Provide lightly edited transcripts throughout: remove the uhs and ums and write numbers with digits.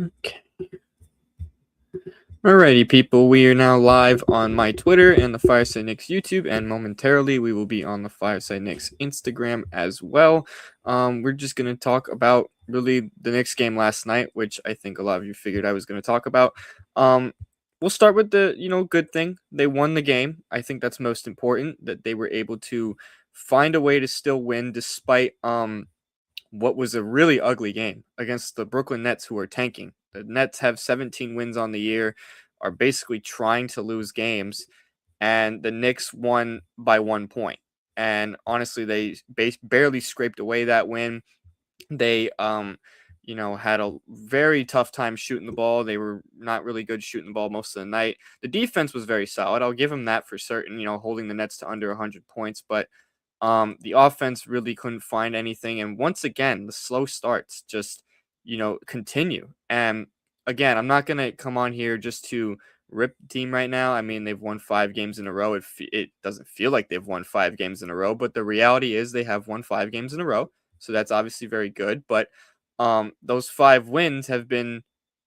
Okay. Alrighty, people. We are now live on my Twitter and the Fireside Knicks YouTube, and momentarily we will be on the Fireside Knicks Instagram as well. We're just gonna talk about really the Knicks game last night, which I think a lot of you figured I was gonna talk about. Um, we'll start with the good thing. They won the game. I think that's most important that they were able to find a way to still win despite what was a really ugly game against the Brooklyn Nets, who are tanking. The Nets have 17 wins on the year, are basically trying to lose games, and the Knicks won by 1 point. And honestly, they barely scraped away that win. They, had a very tough time shooting the ball. They were not really good shooting the ball most of the night. The defense was very solid. I'll give them that for certain, holding the Nets to under 100 points. But the offense really couldn't find anything. And once again, the slow starts just, continue. And again, I'm not going to come on here just to rip the team right now. I mean, they've won 5 games in a row. It doesn't feel like they've won 5 games in a row, but the reality is they have won 5 games in a row. So that's obviously very good. But those 5 wins have been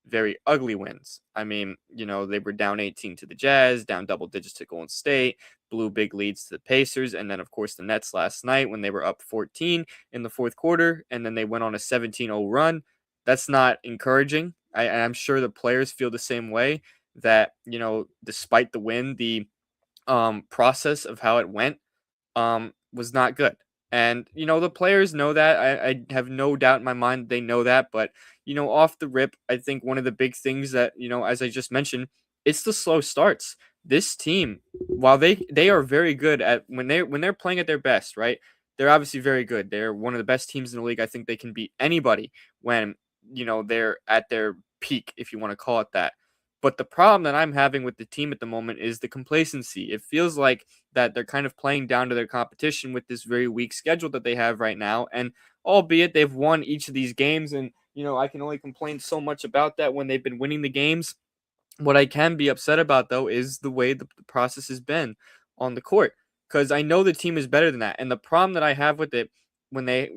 very ugly wins. I mean, they were down 18 to the Jazz, down double digits to Golden State, blew big leads to the Pacers, and then, of course, the Nets last night when they were up 14 in the fourth quarter, and then they went on a 17-0 run. That's not encouraging. I'm sure the players feel the same way, that, despite the win, the process of how it went was not good. And, the players know that. I have no doubt in my mind they know that. But, off the rip, I think one of the big things that, as I just mentioned, it's the slow starts. This team, while they are very good at when they're playing at their best, right? They're obviously very good. They're one of the best teams in the league. I think they can beat anybody when, they're at their peak, if you want to call it that. But the problem that I'm having with the team at the moment is the complacency. It feels like that they're kind of playing down to their competition with this very weak schedule that they have right now. And albeit they've won each of these games, and I can only complain so much about that when they've been winning the games. What I can be upset about though is the way the process has been on the court, because I know the team is better than that. And the problem that I have with it when they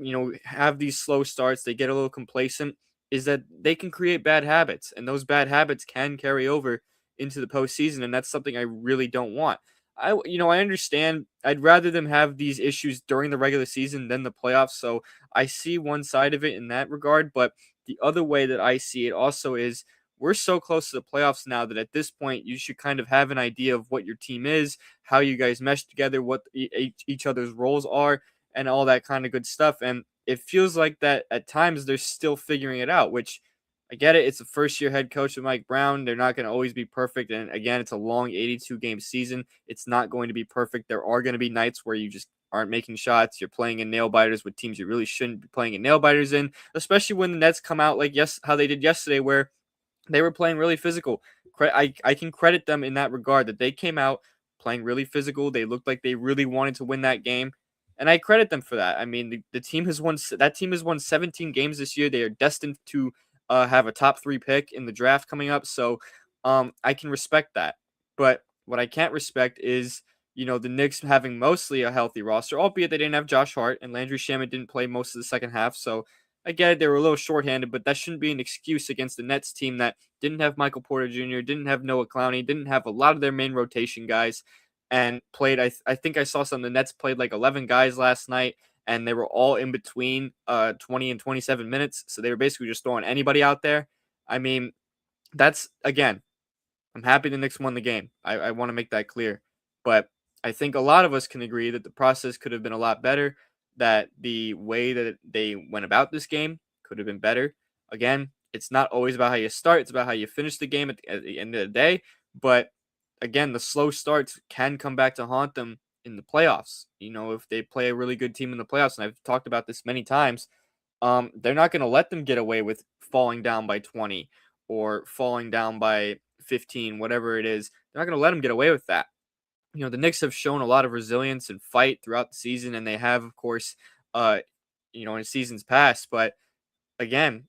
have these slow starts, they get a little complacent, is that they can create bad habits, and those bad habits can carry over into the postseason, and that's something I really don't want. I understand. I'd rather them have these issues during the regular season than the playoffs. So I see one side of it in that regard, but the other way that I see it also is we're so close to the playoffs now that at this point you should kind of have an idea of what your team is, how you guys mesh together, what each other's roles are, and all that kind of good stuff. And it feels like that at times they're still figuring it out, which I get it. It's a first year head coach with Mike Brown. They're not going to always be perfect. And again, it's a long 82 game season. It's not going to be perfect. There are going to be nights where you just aren't making shots. You're playing in nail biters with teams you really shouldn't be playing in nail biters in, especially when the Nets come out like how they did yesterday, where they were playing really physical. I can credit them in that regard, that they came out playing really physical. They looked like they really wanted to win that game, and I credit them for that. I mean, the team has won. That team has won 17 games this year. They are destined to have a top 3 pick in the draft coming up. So I can respect that. But what I can't respect is the Knicks having mostly a healthy roster, albeit they didn't have Josh Hart and Landry Shamet didn't play most of the second half. So I get it, they were a little shorthanded, but that shouldn't be an excuse against the Nets team that didn't have Michael Porter Jr., didn't have Noah Clowney, didn't have a lot of their main rotation guys, and played. I think I saw some. The Nets played like 11 guys last night, and they were all in between 20 and 27 minutes, so they were basically just throwing anybody out there. I mean, that's again, I'm happy the Knicks won the game. I want to make that clear. But I think a lot of us can agree that the process could have been a lot better, that the way that they went about this game could have been better. Again, it's not always about how you start, it's about how you finish the game at the end of the day. But again, the slow starts can come back to haunt them in the playoffs. If they play a really good team in the playoffs, and I've talked about this many times, they're not going to let them get away with falling down by 20 or falling down by 15, whatever it is. They're not going to let them get away with that. The Knicks have shown a lot of resilience and fight throughout the season, and they have, of course, uh, in seasons past. But again,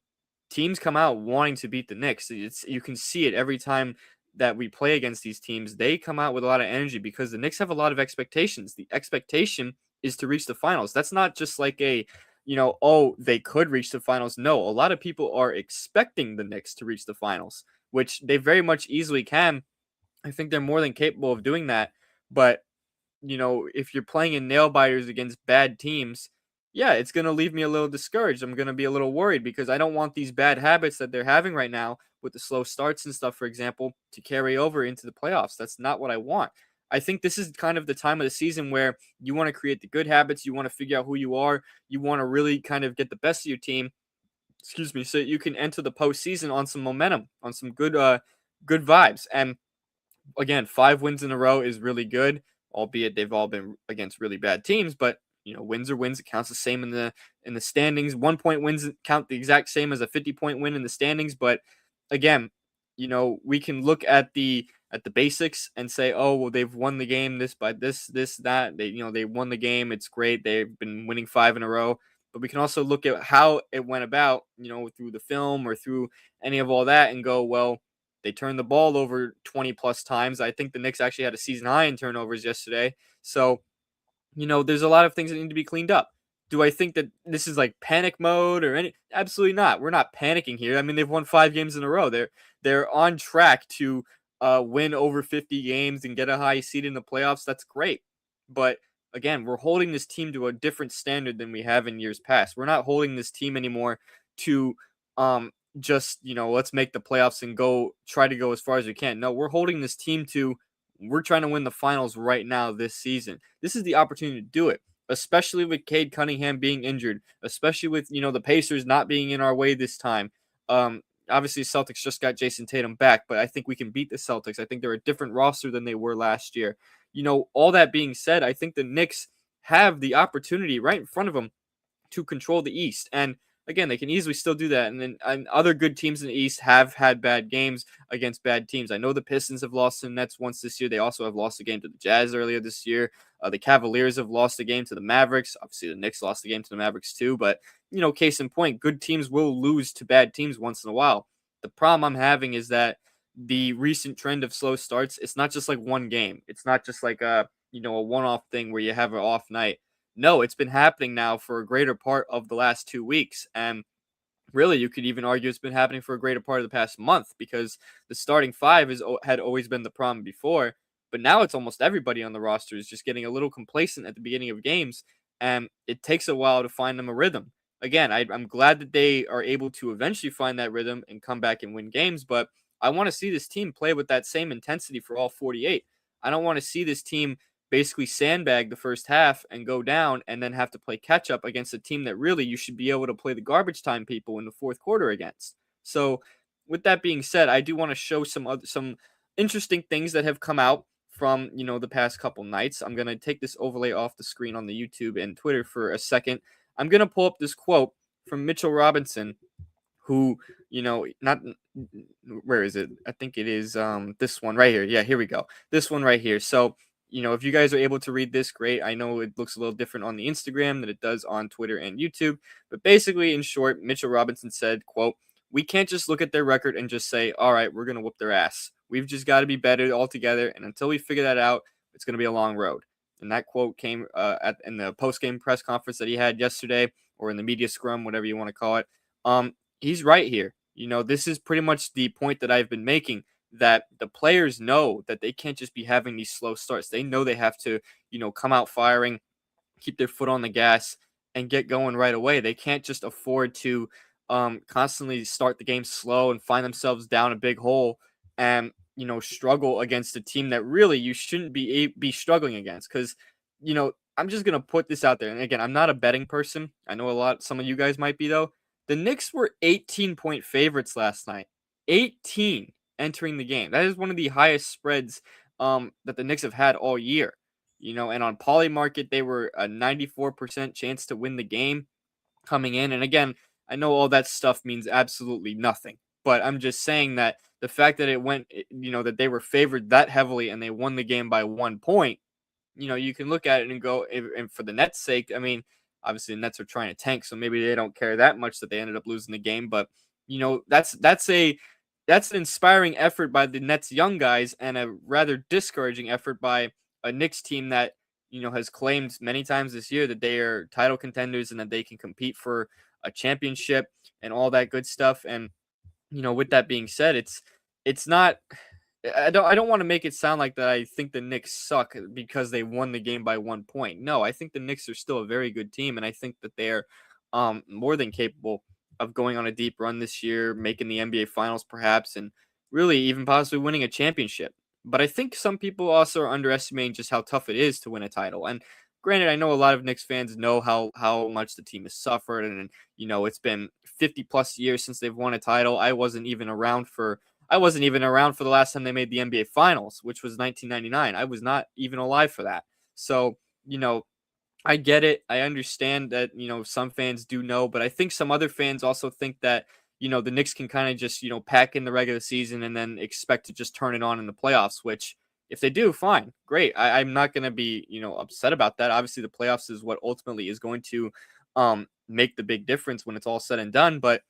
teams come out wanting to beat the Knicks. You can see it every time that we play against these teams. They come out with a lot of energy because the Knicks have a lot of expectations. The expectation is to reach the finals. That's not just like a oh, they could reach the finals. No, a lot of people are expecting the Knicks to reach the finals, which they very much easily can. I think they're more than capable of doing that. But if you're playing in nail biters against bad teams, yeah, it's going to leave me a little discouraged. I'm going to be a little worried because I don't want these bad habits that they're having right now with the slow starts and stuff, for example, to carry over into the playoffs. That's not what I want. I think this is kind of the time of the season where you want to create the good habits. You want to figure out who you are. You want to really kind of get the best of your team. Excuse me, so you can enter the postseason on some momentum, on some good vibes. And again, 5 wins in a row is really good, albeit they've all been against really bad teams. But wins are wins. It counts the same in the standings. 1 point wins count the exact same as a 50-point win in the standings. But again, we can look at the basics and say, oh well, they've won the game this by this that they won the game. It's great. They've been winning 5 in a row. But we can also look at how it went about, through the film or through any of all that, and go, well, they turned the ball over 20 plus times. I think the Knicks actually had a season high in turnovers yesterday. So, there's a lot of things that need to be cleaned up. Do I think that this is like panic mode or any? Absolutely not. We're not panicking here. I mean, they've won 5 games in a row. They're on track to win over 50 games and get a high seed in the playoffs. That's great. But again, we're holding this team to a different standard than we have in years past. We're not holding this team anymore to just let's make the playoffs and try to go as far as we can. No, we're holding this team to we're trying to win the finals right now this season. This is the opportunity to do it, especially with Cade Cunningham being injured, especially with the Pacers not being in our way this time. Obviously Celtics just got Jason Tatum back, but I think we can beat the Celtics. I think they're a different roster than they were last year. All that being said, I think the Knicks have the opportunity right in front of them to control the East. And again, they can easily still do that. And other good teams in the East have had bad games against bad teams. I know the Pistons have lost to the Nets once this year. They also have lost a game to the Jazz earlier this year. The Cavaliers have lost a game to the Mavericks. Obviously, the Knicks lost a game to the Mavericks too. But, case in point, good teams will lose to bad teams once in a while. The problem I'm having is that the recent trend of slow starts, it's not just like one game. It's not just like a one-off thing where you have an off night. No, it's been happening now for a greater part of the last 2 weeks. And really, you could even argue it's been happening for a greater part of the past month because the starting five had always been the problem before. But now it's almost everybody on the roster is just getting a little complacent at the beginning of games. And it takes a while to find them a rhythm. Again, I'm glad that they are able to eventually find that rhythm and come back and win games. But I want to see this team play with that same intensity for all 48. I don't want to see this team basically sandbag the first half and go down and then have to play catch up against a team that really you should be able to play the garbage time people in the fourth quarter against. So with that being said, I do want to show some interesting things that have come out from, the past couple nights. I'm going to take this overlay off the screen on the YouTube and Twitter for a second. I'm going to pull up this quote from Mitchell Robinson, who, not where is it? I think it is this one right here. Yeah, here we go. This one right here. So, if you guys are able to read this, great. I know it looks a little different on the Instagram than it does on Twitter and YouTube. But basically, in short, Mitchell Robinson said, quote, "We can't just look at their record and just say, all right, we're going to whoop their ass. We've just got to be better altogether. And until we figure that out, it's going to be a long road." And that quote came in the post-game press conference that he had yesterday, or in the media scrum, whatever you want to call it. He's right here. This is pretty much the point that I've been making, that the players know that they can't just be having these slow starts. They know they have to, come out firing, keep their foot on the gas, and get going right away. They can't just afford to constantly start the game slow and find themselves down a big hole and, struggle against a team that really you shouldn't be struggling against. Because, I'm just going to put this out there. And again, I'm not a betting person. I know some of you guys might be, though. The Knicks were 18-point favorites last night. 18 entering the game. That is one of the highest spreads that the Knicks have had all year. And on Polymarket, they were a 94% chance to win the game coming in. And again, I know all that stuff means absolutely nothing. But I'm just saying that the fact that it went, that they were favored that heavily and they won the game by 1 point, you can look at it and go, and for the Nets' sake, I mean, obviously the Nets are trying to tank, so maybe they don't care that much that they ended up losing the game. But that's an inspiring effort by the Nets young guys and a rather discouraging effort by a Knicks team that has claimed many times this year that they are title contenders and that they can compete for a championship and all that good stuff. And with that being said, it's not. I don't want to make it sound like that I think the Knicks suck because they won the game by 1 point. No, I think the Knicks are still a very good team, and I think that they're more than capable of going on a deep run this year, making the NBA Finals perhaps, and really even possibly winning a championship. But I think some people also are underestimating just how tough it is to win a title. And granted, I know a lot of Knicks fans know how much the team has suffered, and it's been 50 plus years since they've won a title. I wasn't even around for the last time they made the NBA Finals, which was 1999. I was not even alive for that. So, you know, I get it. I understand that, some fans do know, but I think some other fans also think that, the Knicks can kind of just, pack in the regular season and then expect to just turn it on in the playoffs, which if they do, fine, great. I'm not going to be, upset about that. Obviously, the playoffs is what ultimately is going to make the big difference when it's all said and done. But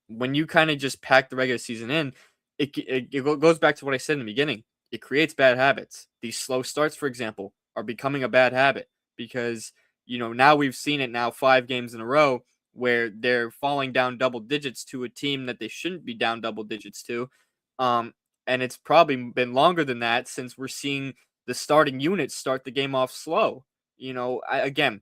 when you kind of just pack the regular season in, it goes back to what I said in the beginning. It creates bad habits. These slow starts, for example, are becoming a bad habit because now we've seen it now 5 games in a row where they're falling down double digits to a team that they shouldn't be down double digits to. Um, and it's probably been longer than that since we're seeing the starting units start the game off slow. Again,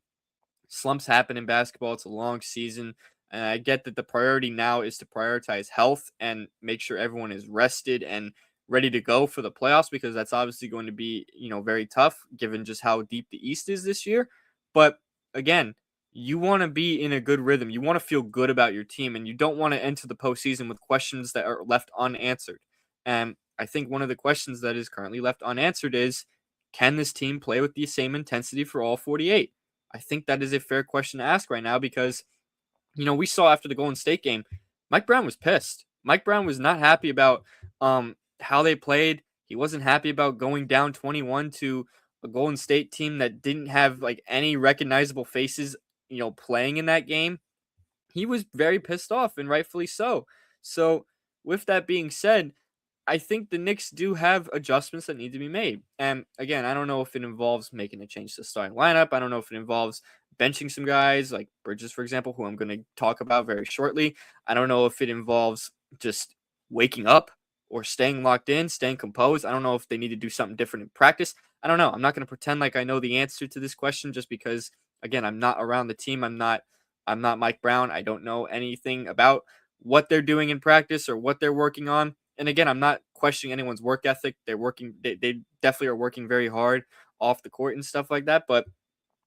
slumps happen in basketball. It's a long season. And I get that the priority now is to prioritize health and make sure everyone is rested and ready to go for the playoffs because that's obviously going to be, very tough given just how deep the East is this year. But again, you want to be in a good rhythm. You want to feel good about your team and you don't want to enter the postseason with questions that are left unanswered. And I think one of the questions that is currently left unanswered is, can this team play with the same intensity for all 48? I think that is a fair question to ask right now because, we saw after the Golden State game, Mike Brown was pissed. Mike Brown was not happy about how they played. He wasn't happy about going down 21 to a Golden State team that didn't have like any recognizable faces, playing in that game. He was very pissed off and rightfully so. So, with that being said, I think the Knicks do have adjustments that need to be made. And again, I don't know if it involves making a change to the starting lineup. I don't know if it involves benching some guys like Bridges, for example, who I'm going to talk about very shortly. I don't know if it involves just waking up or staying locked in, staying composed. I don't know if they need to do something different in practice. I don't know. I'm not going to pretend like I know the answer to this question just because, again, I'm not around the team. I'm not Mike Brown. I don't know anything about what they're doing in practice or what they're working on. And again, I'm not questioning anyone's work ethic. They definitely are working very hard off the court and stuff like that. But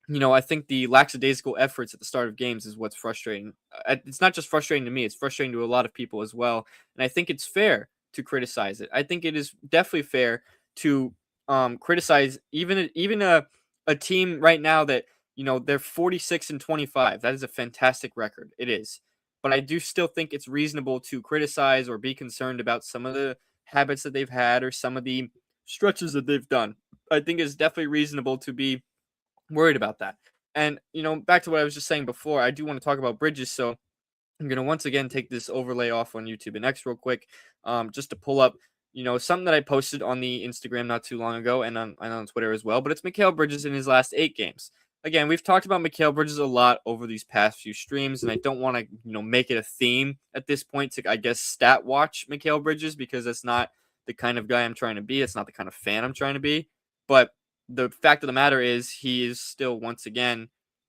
I think the lackadaisical efforts at the start of games is what's frustrating. It's not just frustrating to me; it's frustrating to a lot of people as well. And I think it's fair to criticize it. I think it is definitely fair to criticize even a team right now that they're 46-25. That is a fantastic record. It is, but I do still think it's reasonable to criticize or be concerned about some of the habits that they've had or some of the stretches that they've done. I think it's definitely reasonable to be worried about that. And back to what I was just saying before, I do want to talk about Bridges. So I'm gonna once again take this overlay off on YouTube and X real quick, just to pull up, something that I posted on the Instagram not too long ago and on Twitter as well. But it's Mikal Bridges in his last 8 games. Again, we've talked about Mikal Bridges a lot over these past few streams, and I don't want to make it a theme at this point to I guess stat watch Mikal Bridges because that's not the kind of guy I'm trying to be. It's not the kind of fan I'm trying to be. But the fact of the matter is, he is still once again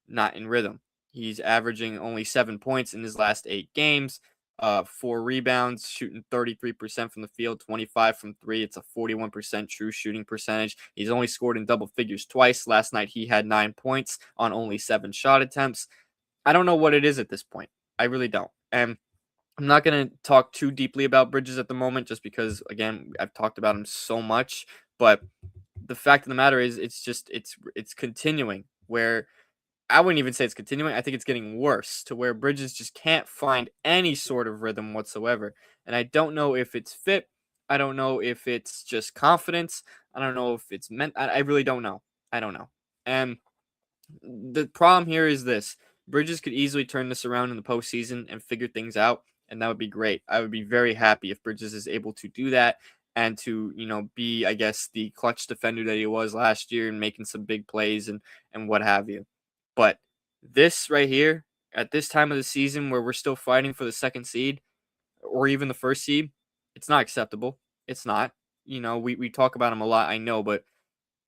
not in rhythm. He's averaging only 7 points in his last 8 games, 4 rebounds, shooting 33% from the field, 25 from three. It's a 41% true shooting percentage. He's only scored in double figures twice. Last night, he had 9 points on only 7 shot attempts. I don't know what it is at this point. I really don't. And I'm not going to talk too deeply about Bridges at the moment just because, again, I've talked about him so much. But the fact of the matter is, it's continuing where I wouldn't even say it's continuing. I think it's getting worse to where Bridges just can't find any sort of rhythm whatsoever. And I don't know if it's fit. I don't know if it's just confidence. I don't know if it's meant. I really don't know. I don't know. And the problem here is this: Bridges could easily turn this around in the postseason and figure things out, and that would be great. I would be very happy if Bridges is able to do that and to, be, I guess, the clutch defender that he was last year and making some big plays and what have you. But this right here, at this time of the season where we're still fighting for the second seed or even the first seed, it's not acceptable. It's not. We talk about him a lot, I know, but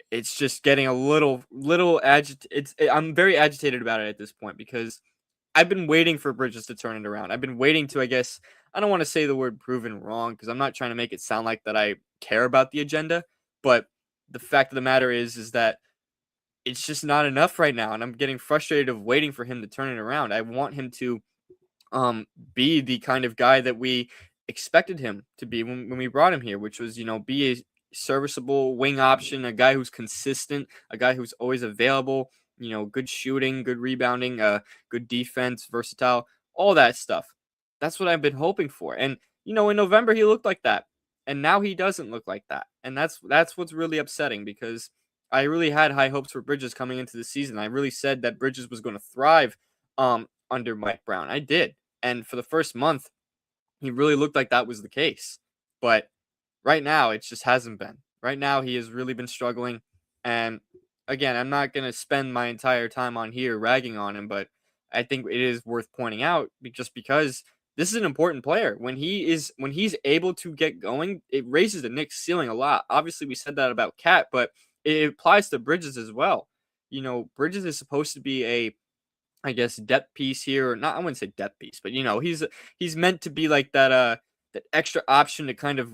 it's just getting a little I'm very agitated about it at this point because I've been waiting for Bridges to turn it around. I've been waiting to, I guess, I don't want to say the word proven wrong because I'm not trying to make it sound like that I care about the agenda, but the fact of the matter is that it's just not enough right now, and I'm getting frustrated of waiting for him to turn it around. I want him to um, be the kind of guy that we expected him to be when we brought him here, which was, be a serviceable wing option, a guy who's consistent, a guy who's always available, good shooting, good rebounding, good defense, versatile, all that stuff. That's what I've been hoping for. And, in November he looked like that. And now he doesn't look like that. And that's what's really upsetting because I really had high hopes for Bridges coming into the season. I really said that Bridges was going to thrive under Mike Brown. I did. And for the first month, he really looked like that was the case. But right now, it just hasn't been. Right now, he has really been struggling. And again, I'm not going to spend my entire time on here ragging on him, but I think it is worth pointing out just because this is an important player. When he's able to get going, it raises the Knicks ceiling a lot. Obviously, we said that about Cat, but it applies to Bridges as well. Bridges is supposed to be a, I guess, depth piece here, or not. I wouldn't say depth piece, but he's meant to be like that extra option to kind of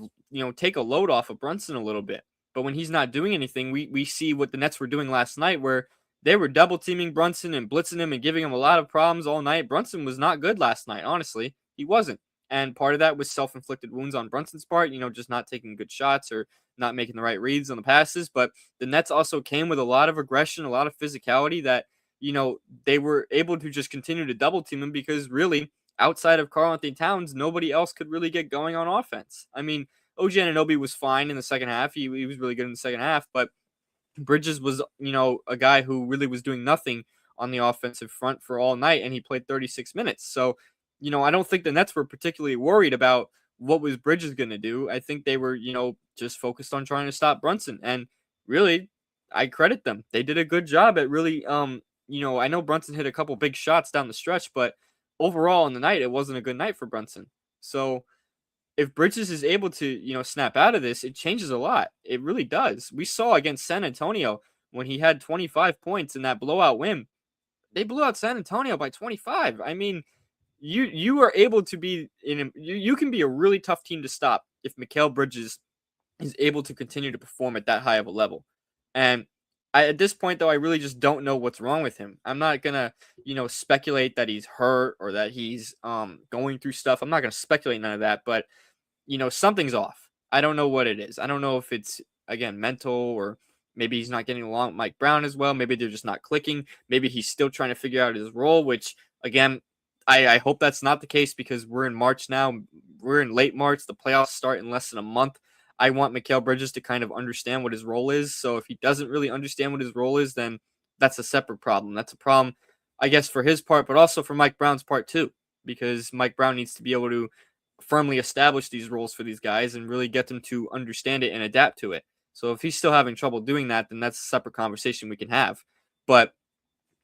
take a load off of Brunson a little bit. But when he's not doing anything, we see what the Nets were doing last night, where they were double teaming Brunson and blitzing him and giving him a lot of problems all night. Brunson was not good last night, honestly, he wasn't. And part of that was self-inflicted wounds on Brunson's part, just not taking good shots or not making the right reads on the passes. But the Nets also came with a lot of aggression, a lot of physicality that they were able to just continue to double team him because really, outside of Karl-Anthony Towns, nobody else could really get going on offense. I mean, OG Anunoby was fine in the second half. He was really good in the second half, but Bridges was, a guy who really was doing nothing on the offensive front for all night, and he played 36 minutes. So, I don't think the Nets were particularly worried about what was Bridges going to do. I think they were, just focused on trying to stop Brunson. And really, I credit them. They did a good job at really, I know Brunson hit a couple big shots down the stretch, but overall in the night, it wasn't a good night for Brunson. So if Bridges is able to, snap out of this, it changes a lot. It really does. We saw against San Antonio when he had 25 points in that blowout win. They blew out San Antonio by 25. I mean, you are able to be you can be a really tough team to stop if Mikal Bridges is able to continue to perform at that high of a level. And at this point, though, I really just don't know what's wrong with him. I'm not gonna, speculate that he's hurt or that he's going through stuff. I'm not gonna speculate none of that. But something's off. I don't know what it is. I don't know if it's, again, mental, or maybe he's not getting along with Mike Brown as well. Maybe they're just not clicking. Maybe he's still trying to figure out his role, which, again, I hope that's not the case because we're in March now. We're in late March. The playoffs start in less than a month. I want Mikal Bridges to kind of understand what his role is. So if he doesn't really understand what his role is, then that's a separate problem. That's a problem, I guess, for his part, but also for Mike Brown's part too, because Mike Brown needs to be able to firmly establish these roles for these guys and really get them to understand it and adapt to it. So if he's still having trouble doing that, then that's a separate conversation we can have. But,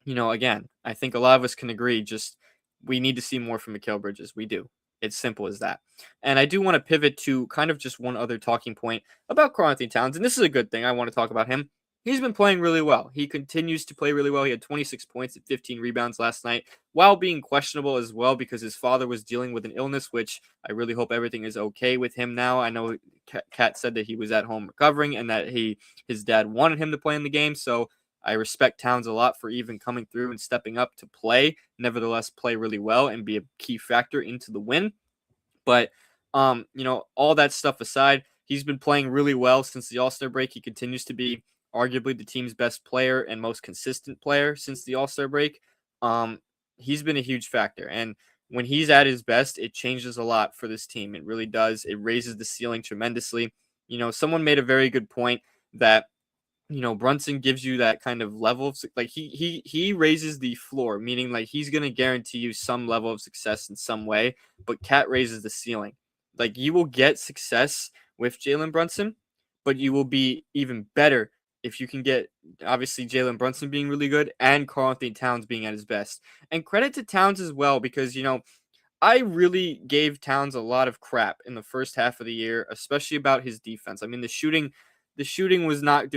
again, I think a lot of us can agree just we need to see more from Mikal Bridges. We do. It's simple as that. And I do want to pivot to kind of just one other talking point about Karl-Anthony Towns, and this is a good thing. I want to talk about him. He's been playing really well. He continues to play really well. He had 26 points and 15 rebounds last night while being questionable as well because his father was dealing with an illness, which I really hope everything is okay with him now. I know Kat said that he was at home recovering and that his dad wanted him to play in the game, so I respect Towns a lot for even coming through and stepping up to play, nevertheless play really well and be a key factor into the win. But, all that stuff aside, he's been playing really well since the All-Star break. He continues to be arguably the team's best player and most consistent player since the All-Star break. He's been a huge factor. And when he's at his best, it changes a lot for this team. It really does. It raises the ceiling tremendously. Someone made a very good point that Brunson gives you that kind of level of, like, he raises the floor, meaning like he's going to guarantee you some level of success in some way, but Cat raises the ceiling. Like, you will get success with Jalen Brunson, but you will be even better if you can get, obviously, Jalen Brunson being really good and Karl Anthony Towns being at his best. And credit to Towns as well, because, I really gave Towns a lot of crap in the first half of the year, especially about his defense. I mean, the shooting was not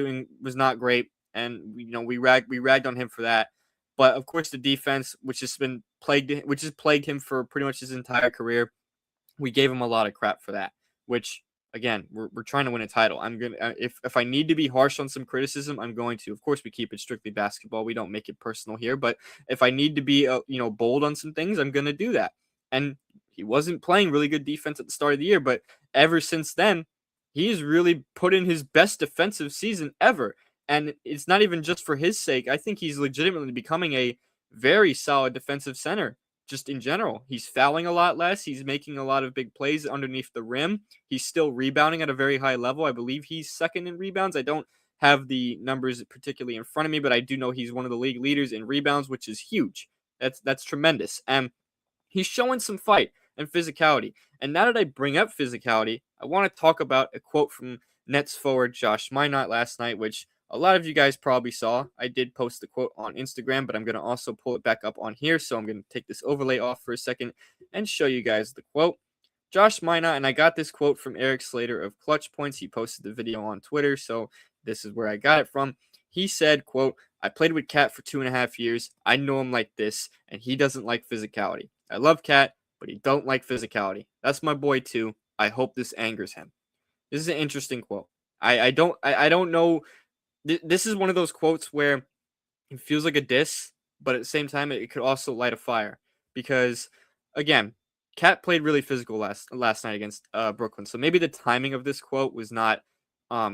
great, and we ragged on him for that. But of course, the defense, which has plagued him for pretty much his entire career, we gave him a lot of crap for that. Which, again, we're trying to win a title. I'm gonna if I need to be harsh on some criticism, I'm going to. Of course, we keep it strictly basketball. We don't make it personal here. But if I need to be bold on some things, I'm gonna do that. And he wasn't playing really good defense at the start of the year, but ever since then, he's really put in his best defensive season ever. And it's not even just for his sake. I think he's legitimately becoming a very solid defensive center just in general. He's fouling a lot less. He's making a lot of big plays underneath the rim. He's still rebounding at a very high level. I believe he's second in rebounds. I don't have the numbers particularly in front of me, but I do know he's one of the league leaders in rebounds, which is huge. That's tremendous. And he's showing some fight and physicality. And now that I bring up physicality, I want to talk about a quote from Nets forward Josh Minott last night, which a lot of you guys probably saw. I did post the quote on Instagram, but I'm going to also pull it back up on here. So I'm going to take this overlay off for a second and show you guys the quote. Josh Minott, and I got this quote from Eric Slater of Clutch Points. He posted the video on Twitter, so this is where I got it from. He said, quote, "I played with Cat for 2.5 years. I know him like this, and he doesn't like physicality. I love Cat, but he don't like physicality. That's my boy too. I hope this angers him." This is an interesting quote. I don't know. This is one of those quotes where it feels like a diss, but at the same time, it could also light a fire because, again, Cat played really physical last night against Brooklyn. So maybe the timing of this quote was not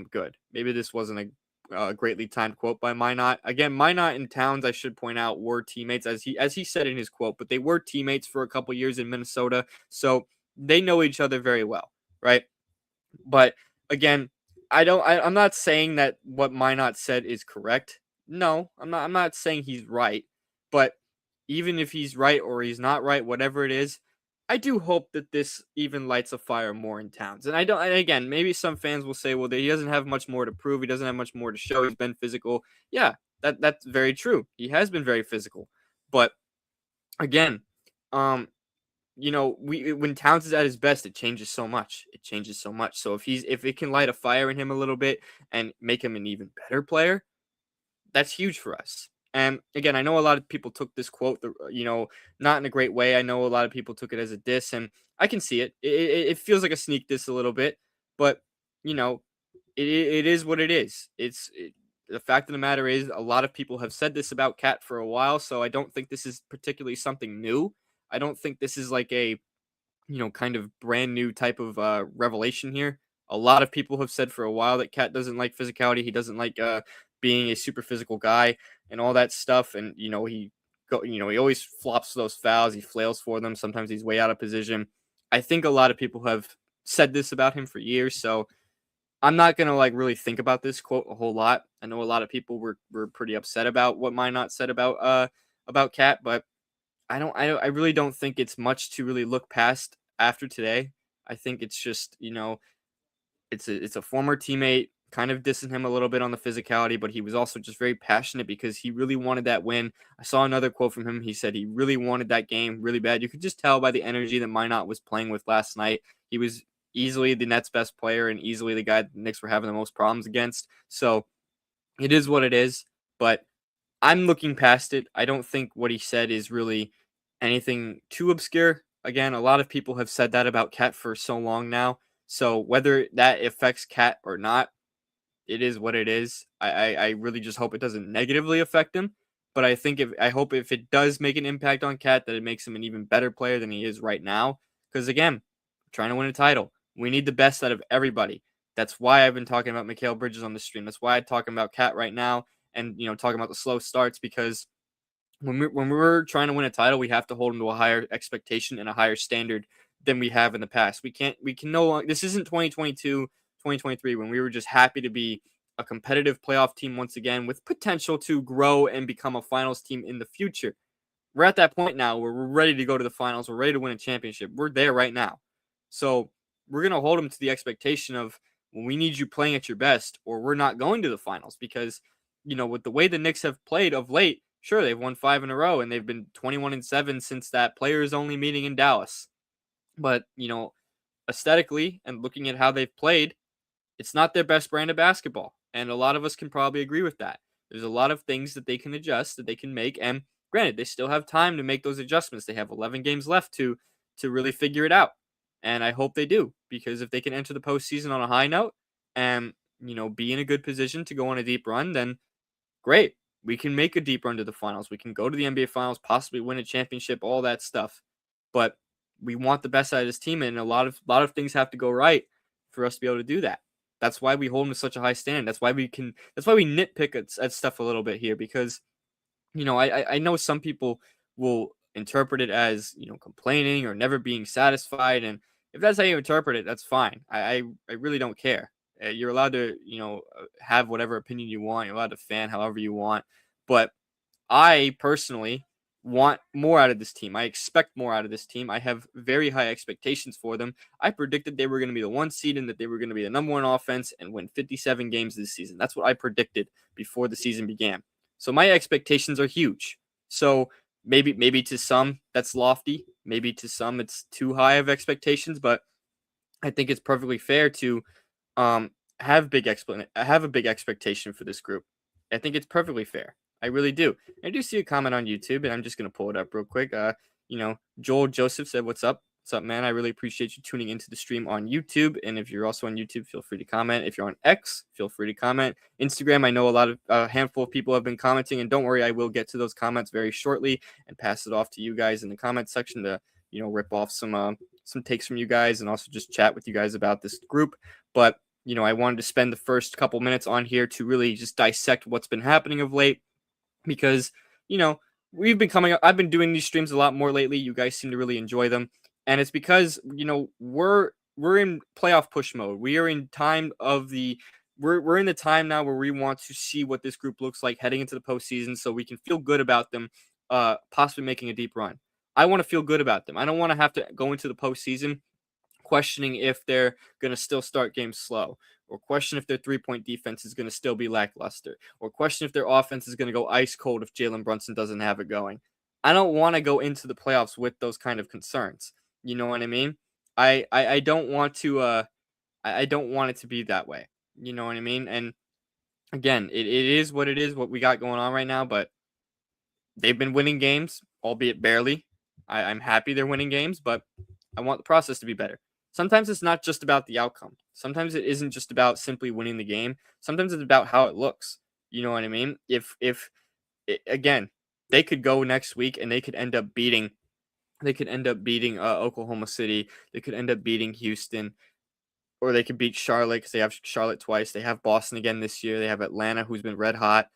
good. Maybe this wasn't a greatly timed quote by Minott. Again, Minott and Towns, I should point out, were teammates as he said in his quote, but they were teammates for a couple years in Minnesota, so they know each other very well, right? But again, I'm not saying that what Minott said is correct. No, I'm not saying he's right. But even if he's right or he's not right, whatever it is, I do hope that this even lights a fire more in Towns. And I don't. And again, maybe some fans will say, well, he doesn't have much more to prove. He doesn't have much more to show. He's been physical. Yeah, that's very true. He has been very physical. But again, um, when Towns is at his best, it changes so much. It changes so much. So if it can light a fire in him a little bit and make him an even better player, that's huge for us. And again, I know a lot of people took this quote, not in a great way. I know a lot of people took it as a diss, and I can see it. It feels like a sneak diss a little bit, but you know, it is what it is. The fact of the matter is, a lot of people have said this about Cat for a while, so I don't think this is particularly something new. I don't think this is like a kind of brand new type of revelation here. A lot of people have said for a while that Cat doesn't like physicality. He doesn't like being a super physical guy and all that stuff. And he always flops those fouls. He flails for them. Sometimes he's way out of position. I think a lot of people have said this about him for years. So I'm not gonna really think about this quote a whole lot. I know a lot of people were pretty upset about what Minott said about Cat, but I really don't think it's much to really look past after today. I think it's just, it's a former teammate kind of dissing him a little bit on the physicality, but he was also just very passionate because he really wanted that win. I saw another quote from him. He said he really wanted that game really bad. You could just tell by the energy that Minott was playing with last night. He was easily the Nets' best player and easily the guy the Knicks were having the most problems against. So it is what it is, but I'm looking past it. I don't think what he said is really anything too obscure. Again, a lot of people have said that about Cat for so long now. So whether that affects Cat or not, it is what it is. I really just hope it doesn't negatively affect him. But I hope if it does make an impact on Cat, that it makes him an even better player than he is right now. Because again, we're trying to win a title. We need the best out of everybody. That's why I've been talking about Mikal Bridges on the stream. That's why I'm talking about Cat right now and talking about the slow starts, because when we're trying to win a title, we have to hold them to a higher expectation and a higher standard than we have in the past. We can no longer, this isn't 2022, 2023 when we were just happy to be a competitive playoff team once again with potential to grow and become a finals team in the future. We're at that point now where we're ready to go to the finals. We're ready to win a championship. We're there right now. So we're going to hold them to the expectation of, well, we need you playing at your best or we're not going to the finals. Because, with the way the Knicks have played of late, sure, they've won 5 in a row and they've been 21-7 since that players only meeting in Dallas. But, aesthetically and looking at how they've played, it's not their best brand of basketball. And a lot of us can probably agree with that. There's a lot of things that they can adjust, that they can make. And granted, they still have time to make those adjustments. They have 11 games left to really figure it out. And I hope they do, because if they can enter the postseason on a high note and, be in a good position to go on a deep run, then great. We can make a deep run to the finals. We can go to the NBA finals, possibly win a championship, all that stuff. But we want the best out of this team, and a lot of things have to go right for us to be able to do that. That's why we hold them to such a high standard. That's why we nitpick at stuff a little bit here, because I know some people will interpret it as, complaining or never being satisfied, and if that's how you interpret it, that's fine. I really don't care. You're allowed to have whatever opinion you want. You're allowed to fan however you want, but I personally want more out of this team. I expect more out of this team. I have very high expectations for them. I predicted they were going to be the 1 seed and that they were going to be the number 1 offense and win 57 games this season. That's what I predicted before the season began. So my expectations are huge. So maybe to some that's lofty. Maybe to some it's too high of expectations, but I think it's perfectly fair to have a big expectation for this group. I think it's perfectly fair. I really do. I do see a comment on YouTube, and I'm just gonna pull it up real quick. Joel Joseph said, "What's up? What's up, man? I really appreciate you tuning into the stream on YouTube. And if you're also on YouTube, feel free to comment. If you're on X, feel free to comment. Instagram, I know a handful of people have been commenting, and don't worry, I will get to those comments very shortly and pass it off to you guys in the comment section to rip off some takes from you guys and also just chat with you guys about this group. But I wanted to spend the first couple minutes on here to really just dissect what's been happening of late, because we've been coming up. I've been doing these streams a lot more lately. You guys seem to really enjoy them, and it's because we're in playoff push mode. We are in time of the we're in the time now where we want to see what this group looks like heading into the postseason, so we can feel good about them possibly making a deep run. I want to feel good about them. I don't want to have to go into the postseason questioning if they're going to still start games slow, or question if their 3-point defense is going to still be lackluster, or question if their offense is going to go ice cold if Jalen Brunson doesn't have it going. I don't want to go into the playoffs with those kind of concerns. You know what I mean? I don't want to I don't want it to be that way. You know what I mean? And again, it is what it is, what we got going on right now, but they've been winning games, albeit barely. I'm happy they're winning games, but I want the process to be better. Sometimes it's not just about the outcome. Sometimes it isn't just about simply winning the game. Sometimes it's about how it looks. You know what I mean? If again, they could go next week and they could end up beating Oklahoma City. They could end up beating Houston, or they could beat Charlotte because they have Charlotte twice. They have Boston again this year. They have Atlanta, who's been red hot.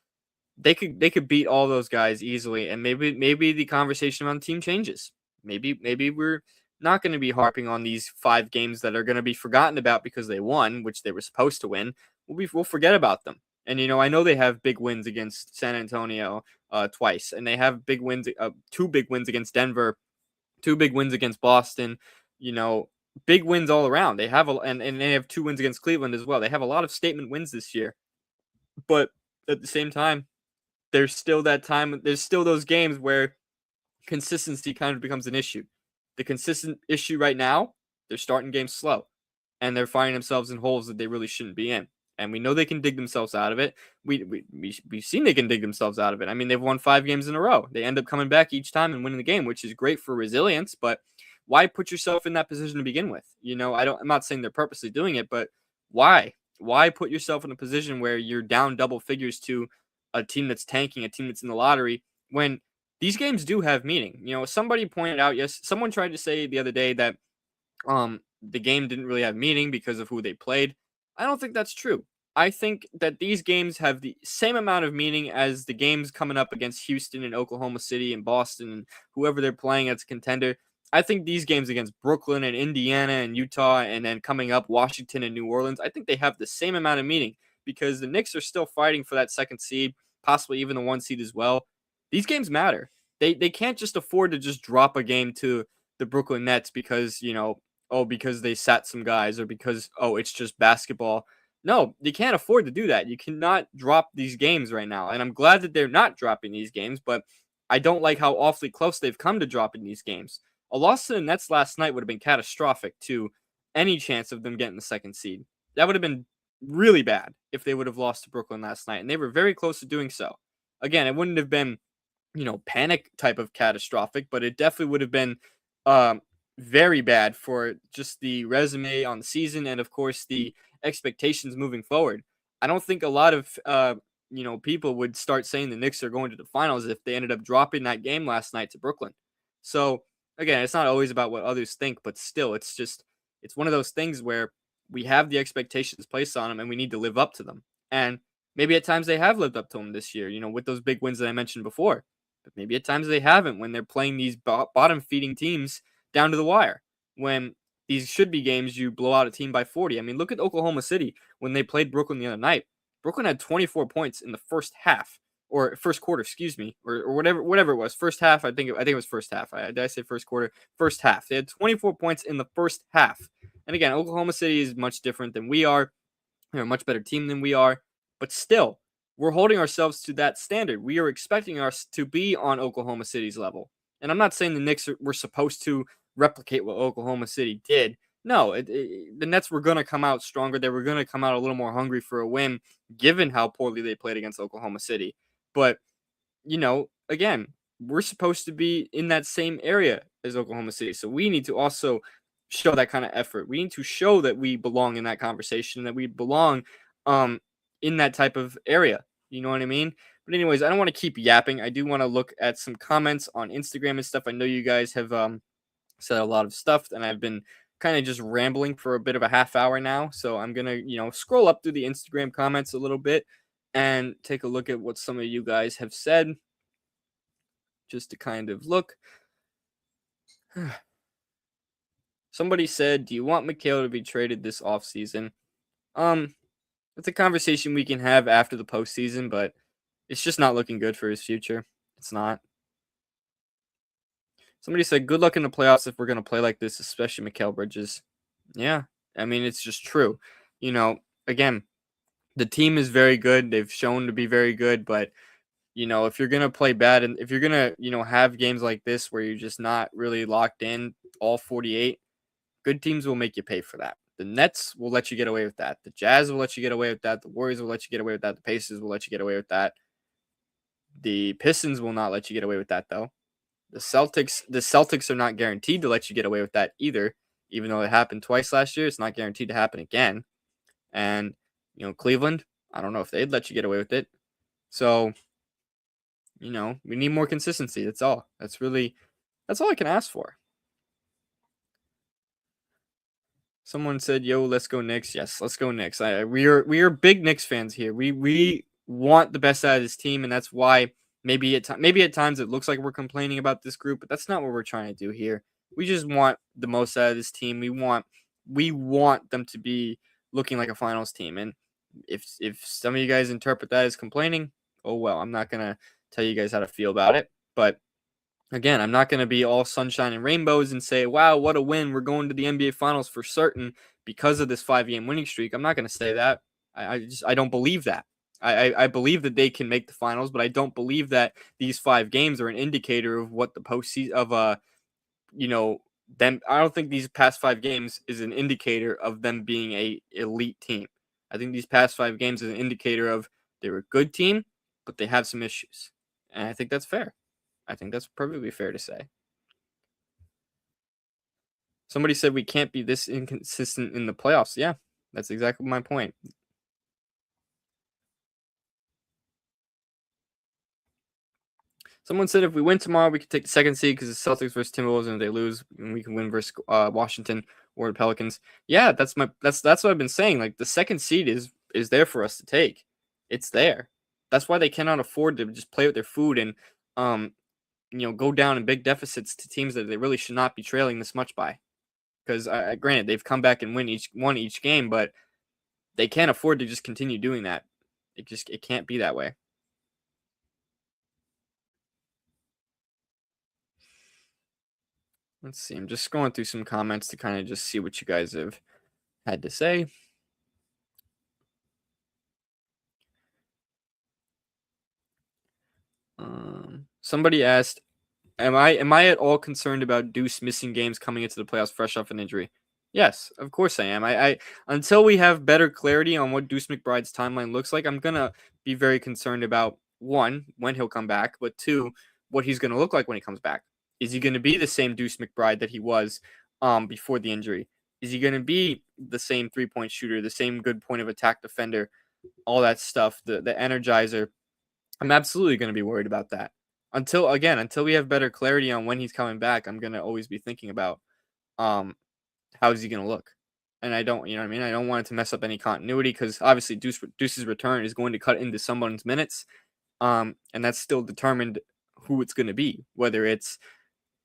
They could beat all those guys easily, and maybe the conversation around the team changes. Maybe we're not going to be harping on these 5 games that are going to be forgotten about because they won, which they were supposed to win. We'll forget about them. And I know they have big wins against San Antonio twice, and they have big wins, 2 big wins against Denver, 2 big wins against Boston. Big wins all around. They have and they have 2 wins against Cleveland as well. They have a lot of statement wins this year, but at the same time, there's still those games where consistency kind of becomes an issue. The consistent issue right now, they're starting games slow, and they're finding themselves in holes that they really shouldn't be in. And we know they can dig themselves out of it. We've seen they can dig themselves out of it. I mean, they've won 5 games in a row. They end up coming back each time and winning the game, which is great for resilience. But why put yourself in that position to begin with? I'm not saying they're purposely doing it, but why? Why put yourself in a position where you're down double figures to a team that's tanking, a team that's in the lottery, when these games do have meaning? Somebody pointed out, someone tried to say the other day that the game didn't really have meaning because of who they played. I don't think that's true. I think that these games have the same amount of meaning as the games coming up against Houston and Oklahoma City and Boston and whoever they're playing as a contender. I think these games against Brooklyn and Indiana and Utah, and then coming up Washington and New Orleans, I think they have the same amount of meaning, because the Knicks are still fighting for that 2nd seed, possibly even the 1 seed as well. These games matter. They can't just afford to just drop a game to the Brooklyn Nets because, oh, because they sat some guys or because, oh, it's just basketball. No, you can't afford to do that. You cannot drop these games right now. And I'm glad that they're not dropping these games, but I don't like how awfully close they've come to dropping these games. A loss to the Nets last night would have been catastrophic to any chance of them getting the second seed. That would have been really bad if they would have lost to Brooklyn last night. And they were very close to doing so. Again, it wouldn't have been, panic type of catastrophic, but it definitely would have been um, very bad for just the resume on the season and, of course, the expectations moving forward. I don't think a lot of people would start saying the Knicks are going to the finals if they ended up dropping that game last night to Brooklyn. So again, it's not always about what others think, but still, it's one of those things where we have the expectations placed on them and we need to live up to them. And maybe at times they have lived up to them this year, with those big wins that I mentioned before. But maybe at times they haven't when they're playing these bottom feeding teams down to the wire. When these should be games you blow out a team by 40. I mean, look at Oklahoma City when they played Brooklyn the other night. Brooklyn had 24 points in the first half or first quarter, excuse me, or whatever it was. First half, I think it was first half. Did I say first quarter? First half. They had 24 points in the first half. And again, Oklahoma City is much different than we are. They're a much better team than we are, but still, we're holding ourselves to that standard. We are expecting us to be on Oklahoma City's level. And I'm not saying the Knicks were supposed to replicate what Oklahoma City did. No, the Nets were going to come out stronger. They were going to come out a little more hungry for a win, given how poorly they played against Oklahoma City. But again, we're supposed to be in that same area as Oklahoma City. So we need to also show that kind of effort. We need to show that we belong in that conversation, that we belong in that type of area. You know what I mean? But anyways, I don't want to keep yapping. I do want to look at some comments on Instagram and stuff. I know you guys have said a lot of stuff, and I've been kind of just rambling for a bit of a half hour now. So I'm gonna, scroll up through the Instagram comments a little bit and take a look at what some of you guys have said, just to kind of look. Somebody said, "Do you want Mikhail to be traded this offseason?" It's a conversation we can have after the postseason, but it's just not looking good for his future. It's not. Somebody said, "Good luck in the playoffs if we're gonna play like this, especially Mikal Bridges." Yeah, I mean it's just true. Again, the team is very good. They've shown to be very good, but if you're gonna play bad and if you're gonna have games like this where you're just not really locked in all 48, good teams will make you pay for that. The Nets will let you get away with that. The Jazz will let you get away with that. The Warriors will let you get away with that. The Pacers will let you get away with that. The Pistons will not let you get away with that, though. The Celtics are not guaranteed to let you get away with that either. Even though it happened twice last year, it's not guaranteed to happen again. And Cleveland, I don't know if they'd let you get away with it. So, we need more consistency. That's all. That's all I can ask for. Someone said, "Yo, let's go Knicks." Yes, let's go Knicks. We are big Knicks fans here. We want the best out of this team, and that's why maybe at times it looks like we're complaining about this group, but that's not what we're trying to do here. We just want the most out of this team. We want them to be looking like a finals team. And if some of you guys interpret that as complaining, oh well. I'm not gonna tell you guys how to feel about it, but again, I'm not going to be all sunshine and rainbows and say, wow, what a win. We're going to the NBA Finals for certain because of this 5-game winning streak. I'm not going to say that. I don't believe that. I believe that they can make the finals, but I don't believe that these 5 games are an indicator of what the postseason of them. I don't think these past 5 games is an indicator of them being a elite team. I think these past 5 games is an indicator of they're a good team, but they have some issues. And I think that's fair. I think that's perfectly fair to say. Somebody said we can't be this inconsistent in the playoffs. Yeah, that's exactly my point. Someone said if we win tomorrow, we could take the second seed because the Celtics versus Timberwolves, and if they lose, we can win versus Washington or the Pelicans. Yeah, that's what I've been saying. Like the second seed is there for us to take. It's there. That's why they cannot afford to just play with their food and go down in big deficits to teams that they really should not be trailing this much by. Because granted, they've come back and won each game, but they can't afford to just continue doing that. It can't be that way. Let's see. I'm just going through some comments to kind of just see what you guys have had to say. Somebody asked, Am I at all concerned about Deuce missing games coming into the playoffs fresh off an injury? Yes, of course I am. I until we have better clarity on what Deuce McBride's timeline looks like, I'm gonna be very concerned about one, when he'll come back, but two, what he's gonna look like when he comes back. Is he gonna be the same Deuce McBride that he was before the injury? Is he gonna be the same 3-point shooter, the same good point of attack defender, all that stuff, the energizer? I'm absolutely going to be worried about that. Until we have better clarity on when he's coming back, I'm going to always be thinking about um how is he going to look. And I don't, you know what I mean? I don't want it to mess up any continuity because obviously Deuce's return is going to cut into someone's minutes. And that's still determined who it's going to be. Whether it's,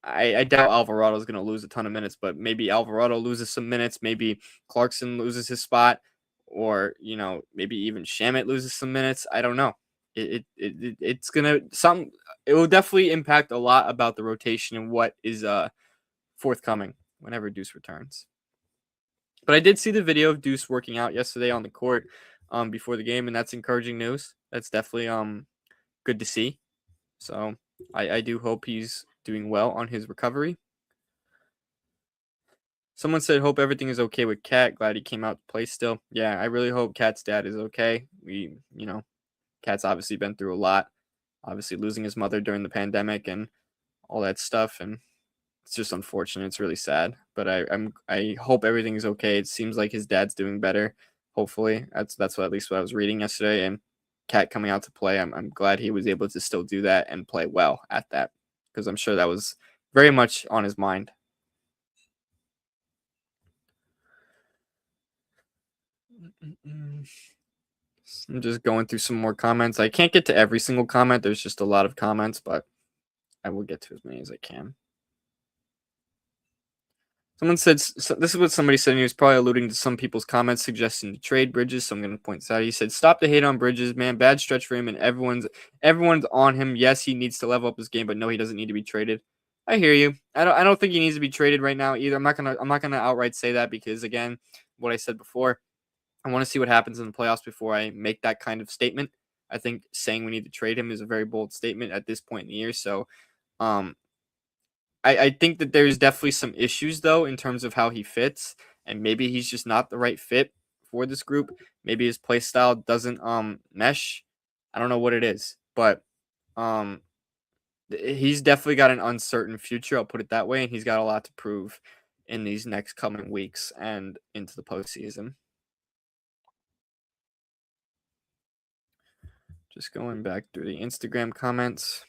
I doubt Alvarado is going to lose a ton of minutes, but maybe Alvarado loses some minutes. Maybe Clarkson loses his spot, or maybe even Shamit loses some minutes. I don't know. It's gonna some. It will definitely impact a lot about the rotation and what is forthcoming whenever Deuce returns. But I did see the video of Deuce working out yesterday on the court before the game, and that's encouraging news. That's definitely good to see. So I do hope he's doing well on his recovery. Someone said, hope everything is okay with Cat. Glad he came out to play still. Yeah, I really hope Cat's dad is okay. Cat's obviously been through a lot. Obviously losing his mother during the pandemic and all that stuff. And it's just unfortunate. It's really sad. But I hope everything is okay. It seems like his dad's doing better. Hopefully. That's what, at least what I was reading yesterday. And Cat coming out to play, I'm glad he was able to still do that and play well at that. Because I'm sure that was very much on his mind. I'm just going through some more comments. I can't get to every single comment. There's just a lot of comments, but I will get to as many as I can. Someone said, so this is what somebody said, and he was probably alluding to some people's comments suggesting to trade Bridges, so I'm going to point this out. He said, stop the hate on Bridges, man. Bad stretch for him, and everyone's on him. Yes, he needs to level up his game, but no, he doesn't need to be traded. I hear you. I don't think he needs to be traded right now either. I'm not gonna outright say that because, again, what I said before, I want to see what happens in the playoffs before I make that kind of statement. I think saying we need to trade him is a very bold statement at this point in the year. So, I think that there's definitely some issues though in terms of how he fits, and maybe he's just not the right fit for this group. Maybe his play style doesn't mesh. I don't know what it is, but um he's definitely got an uncertain future. I'll put it that way, and he's got a lot to prove in these next coming weeks and into the postseason. Just going back through the Instagram comments.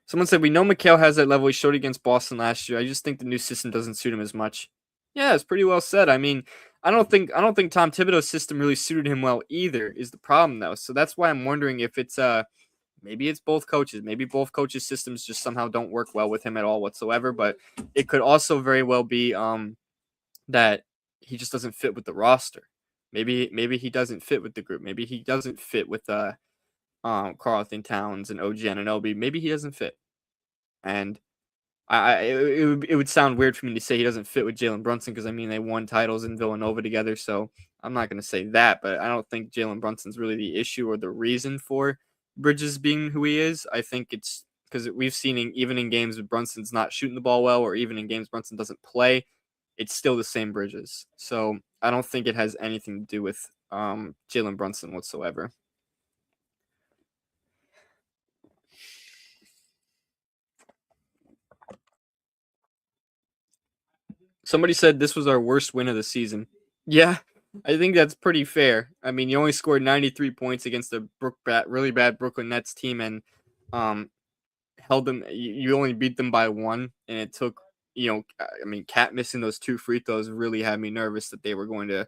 Someone said, we know McHale has that level he showed against Boston last year. I just think the new system doesn't suit him as much. Yeah, it's pretty well said. I mean, I don't think Tom Thibodeau's system really suited him well either, is the problem though. So that's why I'm wondering if it's maybe it's both coaches. Maybe both coaches' systems just somehow don't work well with him at all whatsoever. But it could also very well be that he just doesn't fit with the roster. Maybe he doesn't fit with the group. Maybe he doesn't fit with Carlton Towns and OG Anunoby. Maybe he doesn't fit. And it would sound weird for me to say he doesn't fit with Jalen Brunson because, I mean, they won titles in Villanova together. So I'm not going to say that, but I don't think Jalen Brunson's really the issue or the reason for Bridges being who he is. I think it's because we've seen even in games with Brunson's not shooting the ball well, or even in games Brunson doesn't play, it's still the same Bridges. So I don't think it has anything to do with Jalen Brunson whatsoever. Somebody said this was our worst win of the season. Yeah, I think that's pretty fair. I mean, you only scored 93 points against the really bad Brooklyn Nets team, and held them. You only beat them by one, and it took. I mean, Cat missing those 2 free throws really had me nervous that they were going to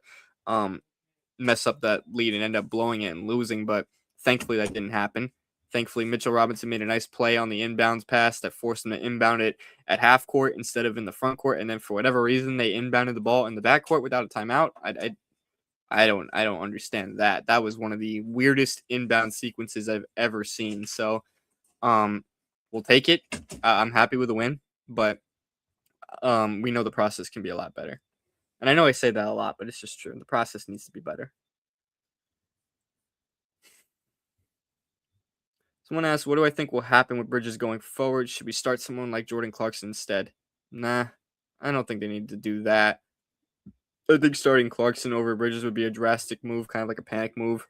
mess up that lead and end up blowing it and losing. But thankfully, that didn't happen. Thankfully, Mitchell Robinson made a nice play on the inbounds pass that forced them to inbound it at half court instead of in the front court. And then for whatever reason, they inbounded the ball in the back court without a timeout. I don't understand that. That was one of the weirdest inbound sequences I've ever seen. So, we'll take it. I'm happy with the win, but we know the process can be a lot better. And I know I say that a lot, but it's just true. The process needs to be better. Someone asked, what do I think will happen with Bridges going forward? Should we start someone like Jordan Clarkson instead? Nah, I don't think they need to do that. I think starting Clarkson over Bridges would be a drastic move, kind of like a panic move.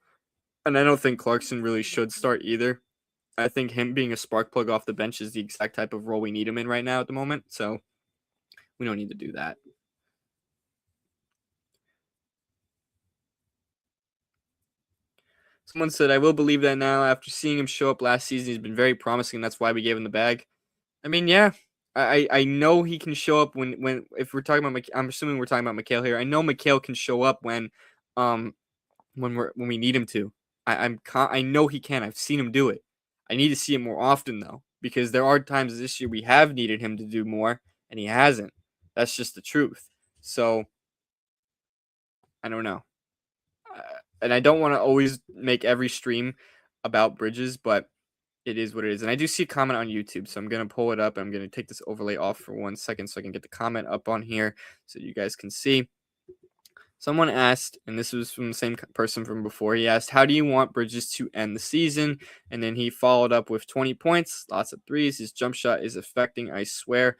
And I don't think Clarkson really should start either. I think him being a spark plug off the bench is the exact type of role we need him in right now at the moment. So we don't need to do that. Someone said, I will believe that now. After seeing him show up last season, he's been very promising. That's why we gave him the bag. I mean, yeah, I know he can show up when if we're talking about I'm assuming we're talking about Mikhail here. I know Mikhail can show up um when we need him to. I know he can. I've seen him do it. I need to see it more often though, because there are times this year we have needed him to do more and he hasn't. That's just the truth. So I don't know. Uh, and I don't want to always make every stream about Bridges, but it is what it is. And I do see a comment on YouTube, so I'm going to pull it up. I'm going to take this overlay off for 1 second so I can get the comment up on here so you guys can see. Someone asked, and this was from the same person from before, he asked, how do you want Bridges to end the season? And then he followed up with 20 points, lots of threes. His jump shot is affecting, I swear.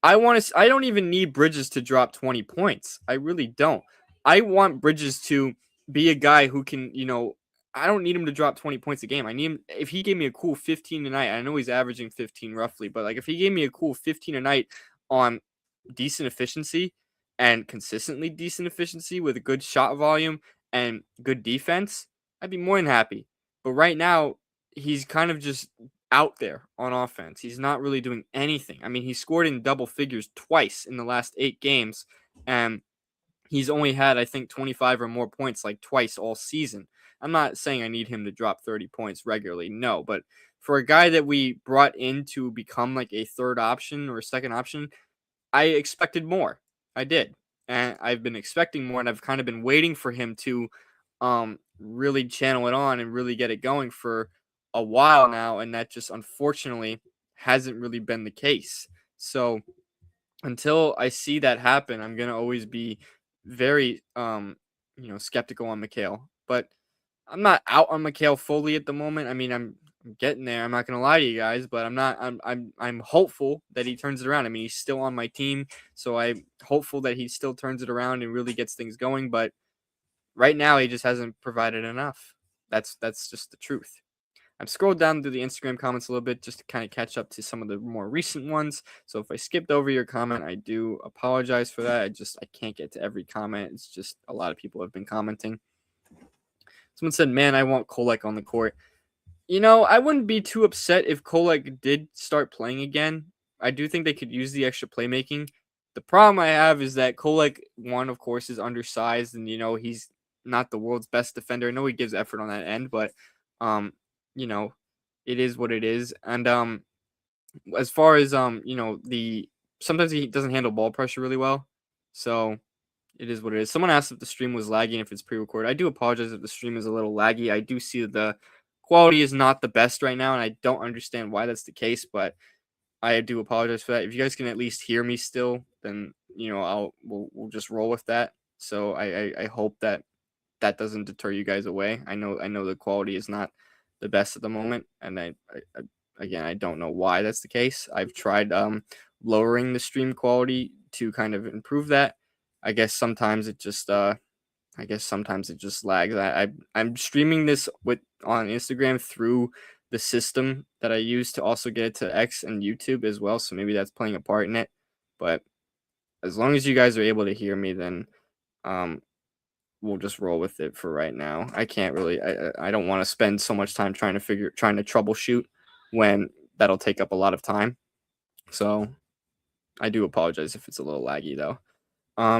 I don't even need Bridges to drop 20 points. I really don't. I want Bridges to be a guy who can, I don't need him to drop 20 points a game. I need him if he gave me a cool 15 a night. I know he's averaging 15 roughly, but like if he gave me a cool 15 a night on decent efficiency and consistently decent efficiency with a good shot volume and good defense, I'd be more than happy. But right now, he's kind of just out there on offense. He's not really doing anything. I mean, he scored in double figures twice in the last 8 games, and he's only had, I think, 25 or more points like twice all season. I'm not saying I need him to drop 30 points regularly, no, but for a guy that we brought in to become like a third option or a second option, I expected more. I did. And I've been expecting more, and I've kind of been waiting for him to really channel it on and really get it going for a while now, and that just unfortunately hasn't really been the case. So until I see that happen, I'm gonna always be very skeptical on Mikhail. But I'm not out on Mikhail fully at the moment. I mean, I'm getting there. I'm not gonna lie to you guys, but I'm not. I'm hopeful that he turns it around. I mean, he's still on my team, so I'm hopeful that he still turns it around and really gets things going. But right now, he just hasn't provided enough. That's just the truth. I've scrolled down through the Instagram comments a little bit just to kind of catch up to some of the more recent ones. So if I skipped over your comment, I do apologize for that. I can't get to every comment. It's just a lot of people have been commenting. Someone said, "Man, I want Kolek on the court." I wouldn't be too upset if Kolek did start playing again. I do think they could use the extra playmaking. The problem I have is that Kolek, one, of course, is undersized, and he's not the world's best defender. I know he gives effort on that end, but you know, it is what it is. And as far as the sometimes he doesn't handle ball pressure really well, so it is what it is. Someone asked if the stream was lagging, if it's pre-recorded. I do apologize if the stream is a little laggy. I do see that the quality is not the best right now, and I don't understand why that's the case, but I do apologize for that. If you guys can at least hear me still, then we'll just roll with that. So I hope that doesn't deter you guys away. I know the quality is not the best at the moment, and again, I don't know why that's the case. I've tried lowering the stream quality to kind of improve that. I guess sometimes it just lags. I'm streaming this on Instagram through the system that I use to also get it to X and YouTube as well. So maybe that's playing a part in it. But as long as you guys are able to hear me, then we'll just roll with it for right now. I can't really. I don't want to spend so much time trying to troubleshoot when that'll take up a lot of time. So I do apologize if it's a little laggy though.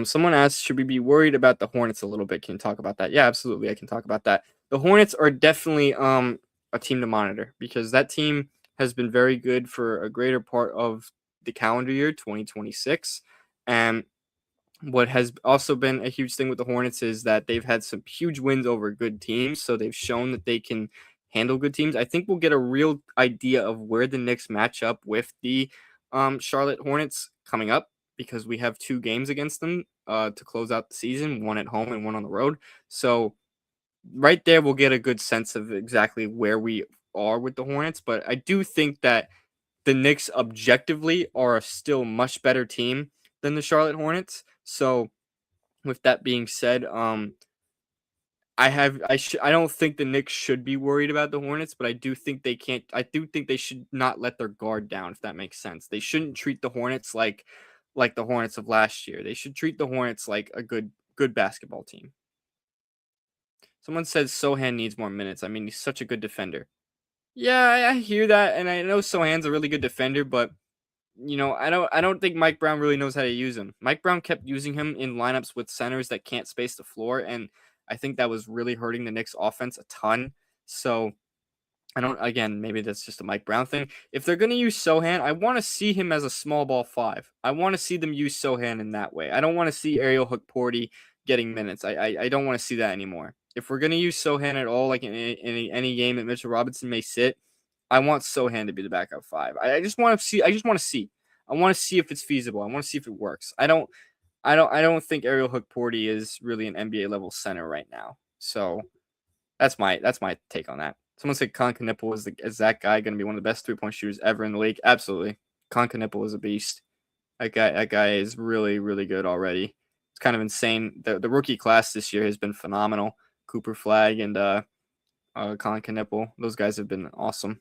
Someone asked, should we be worried about the Hornets a little bit? Can you talk about that? Yeah, absolutely. I can talk about that. The Hornets are definitely a team to monitor because that team has been very good for a greater part of the calendar year 2026. And what has also been a huge thing with the Hornets is that they've had some huge wins over good teams. So they've shown that they can handle good teams. I think we'll get a real idea of where the Knicks match up with the Charlotte Hornets coming up, because we have 2 games against them to close out the season, one at home and one on the road. So right there, we'll get a good sense of exactly where we are with the Hornets. But I do think that the Knicks objectively are a still much better team than the Charlotte Hornets. So with that being said, I don't think the Knicks should be worried about the Hornets, but I do think they can't. I do think they should not let their guard down, if that makes sense. They shouldn't treat the Hornets like the Hornets of last year. They should treat the Hornets like a good basketball team. Someone says Sohan needs more minutes. I mean, he's such a good defender. Yeah, I hear that, and I know Sohan's a really good defender, but I don't think Mike Brown really knows how to use him. Mike Brown kept using him in lineups with centers that can't space the floor, and I think that was really hurting the Knicks offense a ton. So I don't, again, maybe that's just a Mike Brown thing. If they're going to use Sohan, I want to see him as a small ball 5. I want to see them use Sohan in that way. I don't want to see Ariel Hookporty getting minutes. I don't want to see that anymore. If we're going to use Sohan at all, like in any game that Mitchell Robinson may sit, I want Sohan to be the backup 5. I just want to see. I just want to see. I want to see if it's feasible. I want to see if it works. I don't think Ariel Hookporty is really an NBA level center right now. So that's my take on that. Someone said Con Knipple is that guy going to be one of the best 3-point shooters ever in the league? Absolutely. Con Knipple is a beast. That guy is really, really good already. It's kind of insane. The rookie class this year has been phenomenal. Cooper Flag and Con Knipple. Those guys have been awesome.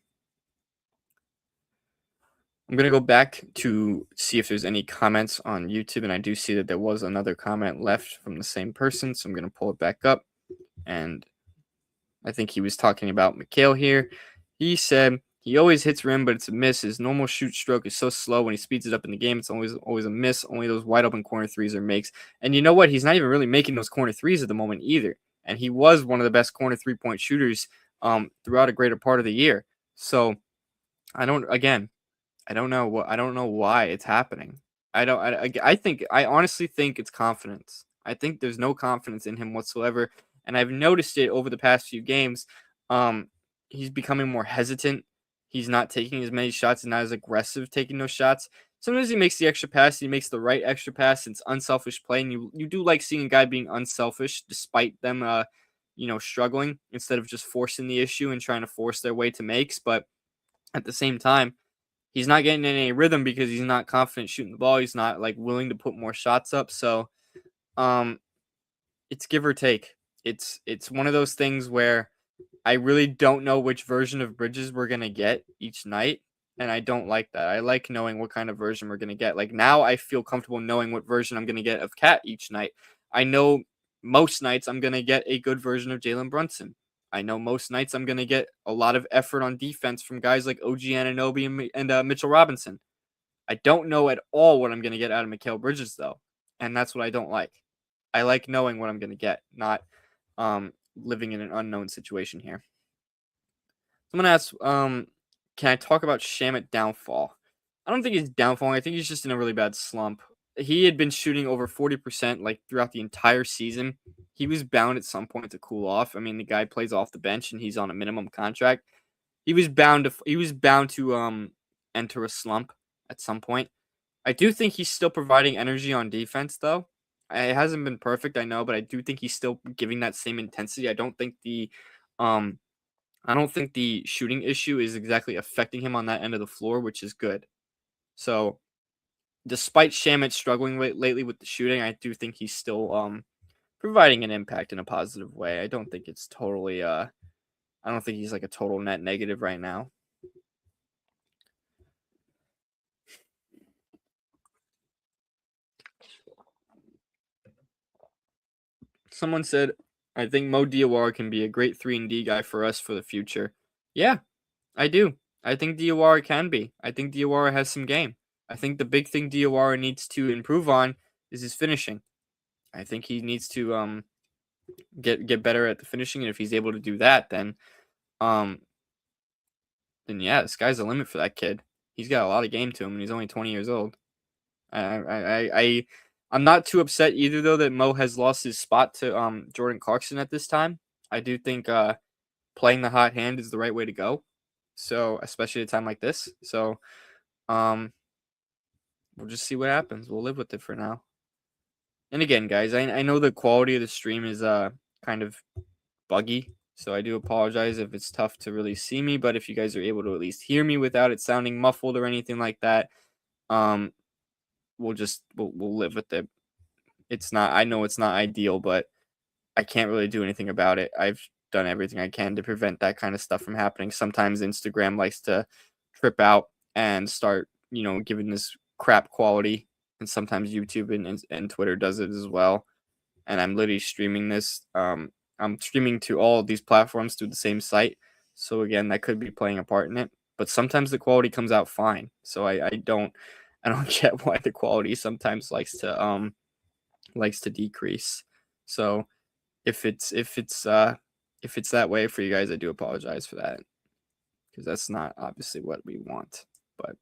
I'm going to go back to see if there's any comments on YouTube, and I do see that there was another comment left from the same person, so I'm going to pull it back up. And I think he was talking about Mikhail here. He said he always hits rim, but it's a miss. His normal shoot stroke is so slow. When he speeds it up in the game, it's always a miss. Only those wide open corner threes are makes. And you know what? He's not even really making those corner threes at the moment either. And he was one of the best corner 3-point shooters throughout a greater part of the year. So I don't know why it's happening. I honestly think it's confidence. I think there's no confidence in him whatsoever, and I've noticed it over the past few games. He's becoming more hesitant. He's not taking as many shots and not as aggressive taking those shots. Sometimes he makes the extra pass. He makes the right extra pass. It's unselfish play, and you do like seeing a guy being unselfish despite them, struggling, instead of just forcing the issue and trying to force their way to makes. But at the same time, he's not getting in any rhythm because he's not confident shooting the ball. He's not willing to put more shots up. So, it's give or take. It's one of those things where I really don't know which version of Bridges we're gonna get each night, and I don't like that. I like knowing what kind of version we're gonna get. Like now, I feel comfortable knowing what version I'm gonna get of Cat each night. I know most nights I'm gonna get a good version of Jalen Brunson. I know most nights I'm gonna get a lot of effort on defense from guys like OG Anunoby and Mitchell Robinson. I don't know at all what I'm gonna get out of Mikal Bridges though, and that's what I don't like. I like knowing what I'm gonna get, not living in an unknown situation here. Someone asks, can I talk about Shamit downfall? I don't think he's downfalling. I think he's just in a really bad slump. He had been shooting over 40% like throughout the entire season. He was bound at some point to cool off. I mean, the guy plays off the bench and he's on a minimum contract. He was bound to enter a slump at some point. I do think he's still providing energy on defense though. It hasn't been perfect, I know, but I do think he's still giving that same intensity. Um I don't think the shooting issue is exactly affecting him on that end of the floor, which is good. So, despite Shamit struggling lately with the shooting, I do think he's still providing an impact in a positive way. I don't think it's totally I don't think he's like a total net negative right now. Someone said, I think Mo Diawara can be a great 3-and-D guy for us for the future. Yeah, I do. I think Diawara can be. I think Diawara has some game. I think the big thing Diawara needs to improve on is his finishing. I think he needs to get better at the finishing, and if he's able to do that, um then yeah, the sky's the limit for that kid. He's got a lot of game to him, and he's only 20 years old. I'm not too upset either though that Mo has lost his spot to Jordan Clarkson at this time. I do think playing the hot hand is the right way to go. So, especially at a time like this. So, we'll just see what happens. We'll live with it for now. And again, guys, I know the quality of the stream is kind of buggy, so I do apologize if it's tough to really see me, but if you guys are able to at least hear me without it sounding muffled or anything like that, um, we'll live with it. I know it's not ideal, but I can't really do anything about it. I've done everything I can to prevent that kind of stuff from happening. Sometimes Instagram likes to trip out and start, giving this crap quality, and sometimes YouTube and Twitter does it as well. And I'm literally streaming this. I'm streaming to all of these platforms through the same site. So again, that could be playing a part in it. But sometimes the quality comes out fine. So I don't get why the quality sometimes likes to decrease. So if it's that way for you guys, I do apologize for that, because that's not obviously what we want. But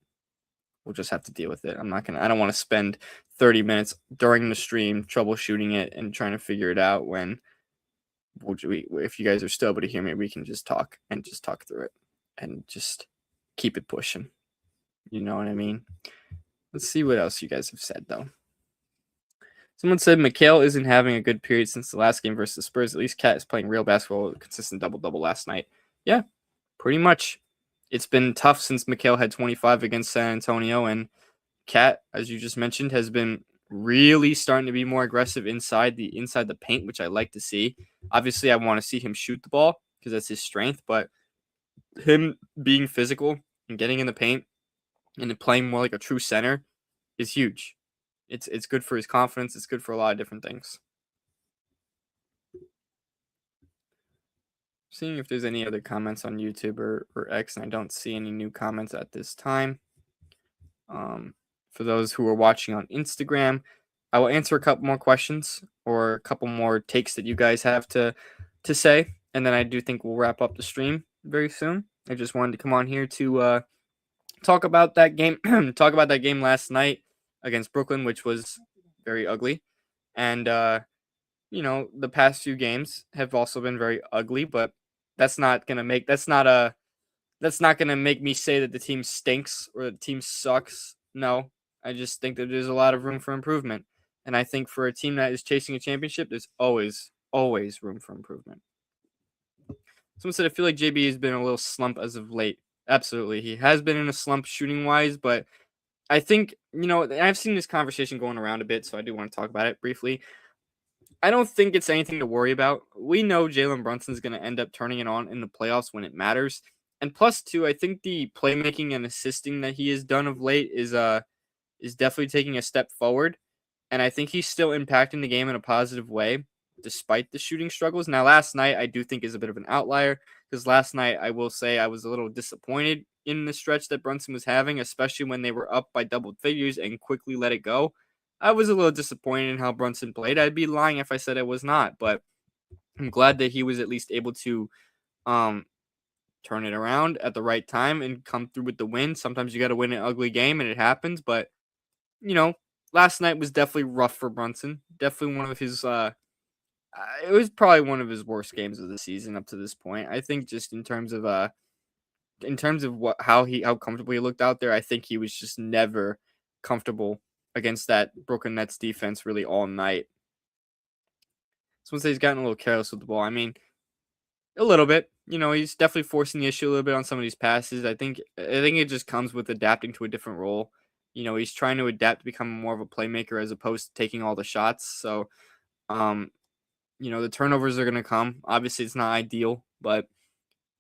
we'll just have to deal with it. I don't want to spend 30 minutes during the stream troubleshooting it and trying to figure it out when if you guys are still able to hear me, we can just talk through it and just keep it pushing. You know what I mean? Let's see what else you guys have said, though. Someone said Mikal isn't having a good period since the last game versus the Spurs. At least Cat is playing real basketball with a consistent double-double last night. Yeah, pretty much. It's been tough since Mikal had 25 against San Antonio, and Cat, as you just mentioned, has been really starting to be more aggressive inside the paint, which I like to see. Obviously, I want to see him shoot the ball because that's his strength, but him being physical and getting in the paint and playing more like a true center is huge. It's good for his confidence. It's good for a lot of different things. Seeing if there's any other comments on YouTube or X, and I don't see any new comments at this time. For those who are watching on Instagram, I will answer a couple more questions or a couple more takes that you guys have to say, and then I do think we'll wrap up the stream very soon. I just wanted to come on here to talk about that game, last night against Brooklyn, which was very ugly, and the past few games have also been very ugly, but that's not gonna make me say that the team stinks or the team sucks. No, I just think that there's a lot of room for improvement. And I think for a team that is chasing a championship, there's always room for improvement. Someone said, I feel like JB has been in a little slump as of late. Absolutely. He has been in a slump shooting wise, but I think, I've seen this conversation going around a bit, so I do want to talk about it briefly. I don't think it's anything to worry about. We know Jalen Brunson's going to end up turning it on in the playoffs when it matters. And plus, too, I think the playmaking and assisting that he has done of late is definitely taking a step forward. And I think he's still impacting the game in a positive way, despite the shooting struggles. Now, last night, I do think is a bit of an outlier, because last night, I will say I was a little disappointed in the stretch that Brunson was having, especially when they were up by double figures and quickly let it go. I was a little disappointed in how Brunson played. I'd be lying if I said I was not, but I'm glad that he was at least able to turn it around at the right time and come through with the win. Sometimes you got to win an ugly game, and it happens, but, last night was definitely rough for Brunson. Definitely one of his it was probably one of his worst games of the season up to this point. I think just in terms of how comfortable he looked out there, I think he was just never comfortable against that Brooklyn Nets defense really all night. Someone says he's gotten a little careless with the ball. I mean, a little bit. He's definitely forcing the issue a little bit on some of these passes. I think it just comes with adapting to a different role. He's trying to adapt to become more of a playmaker as opposed to taking all the shots. So, the turnovers are going to come. Obviously, it's not ideal, but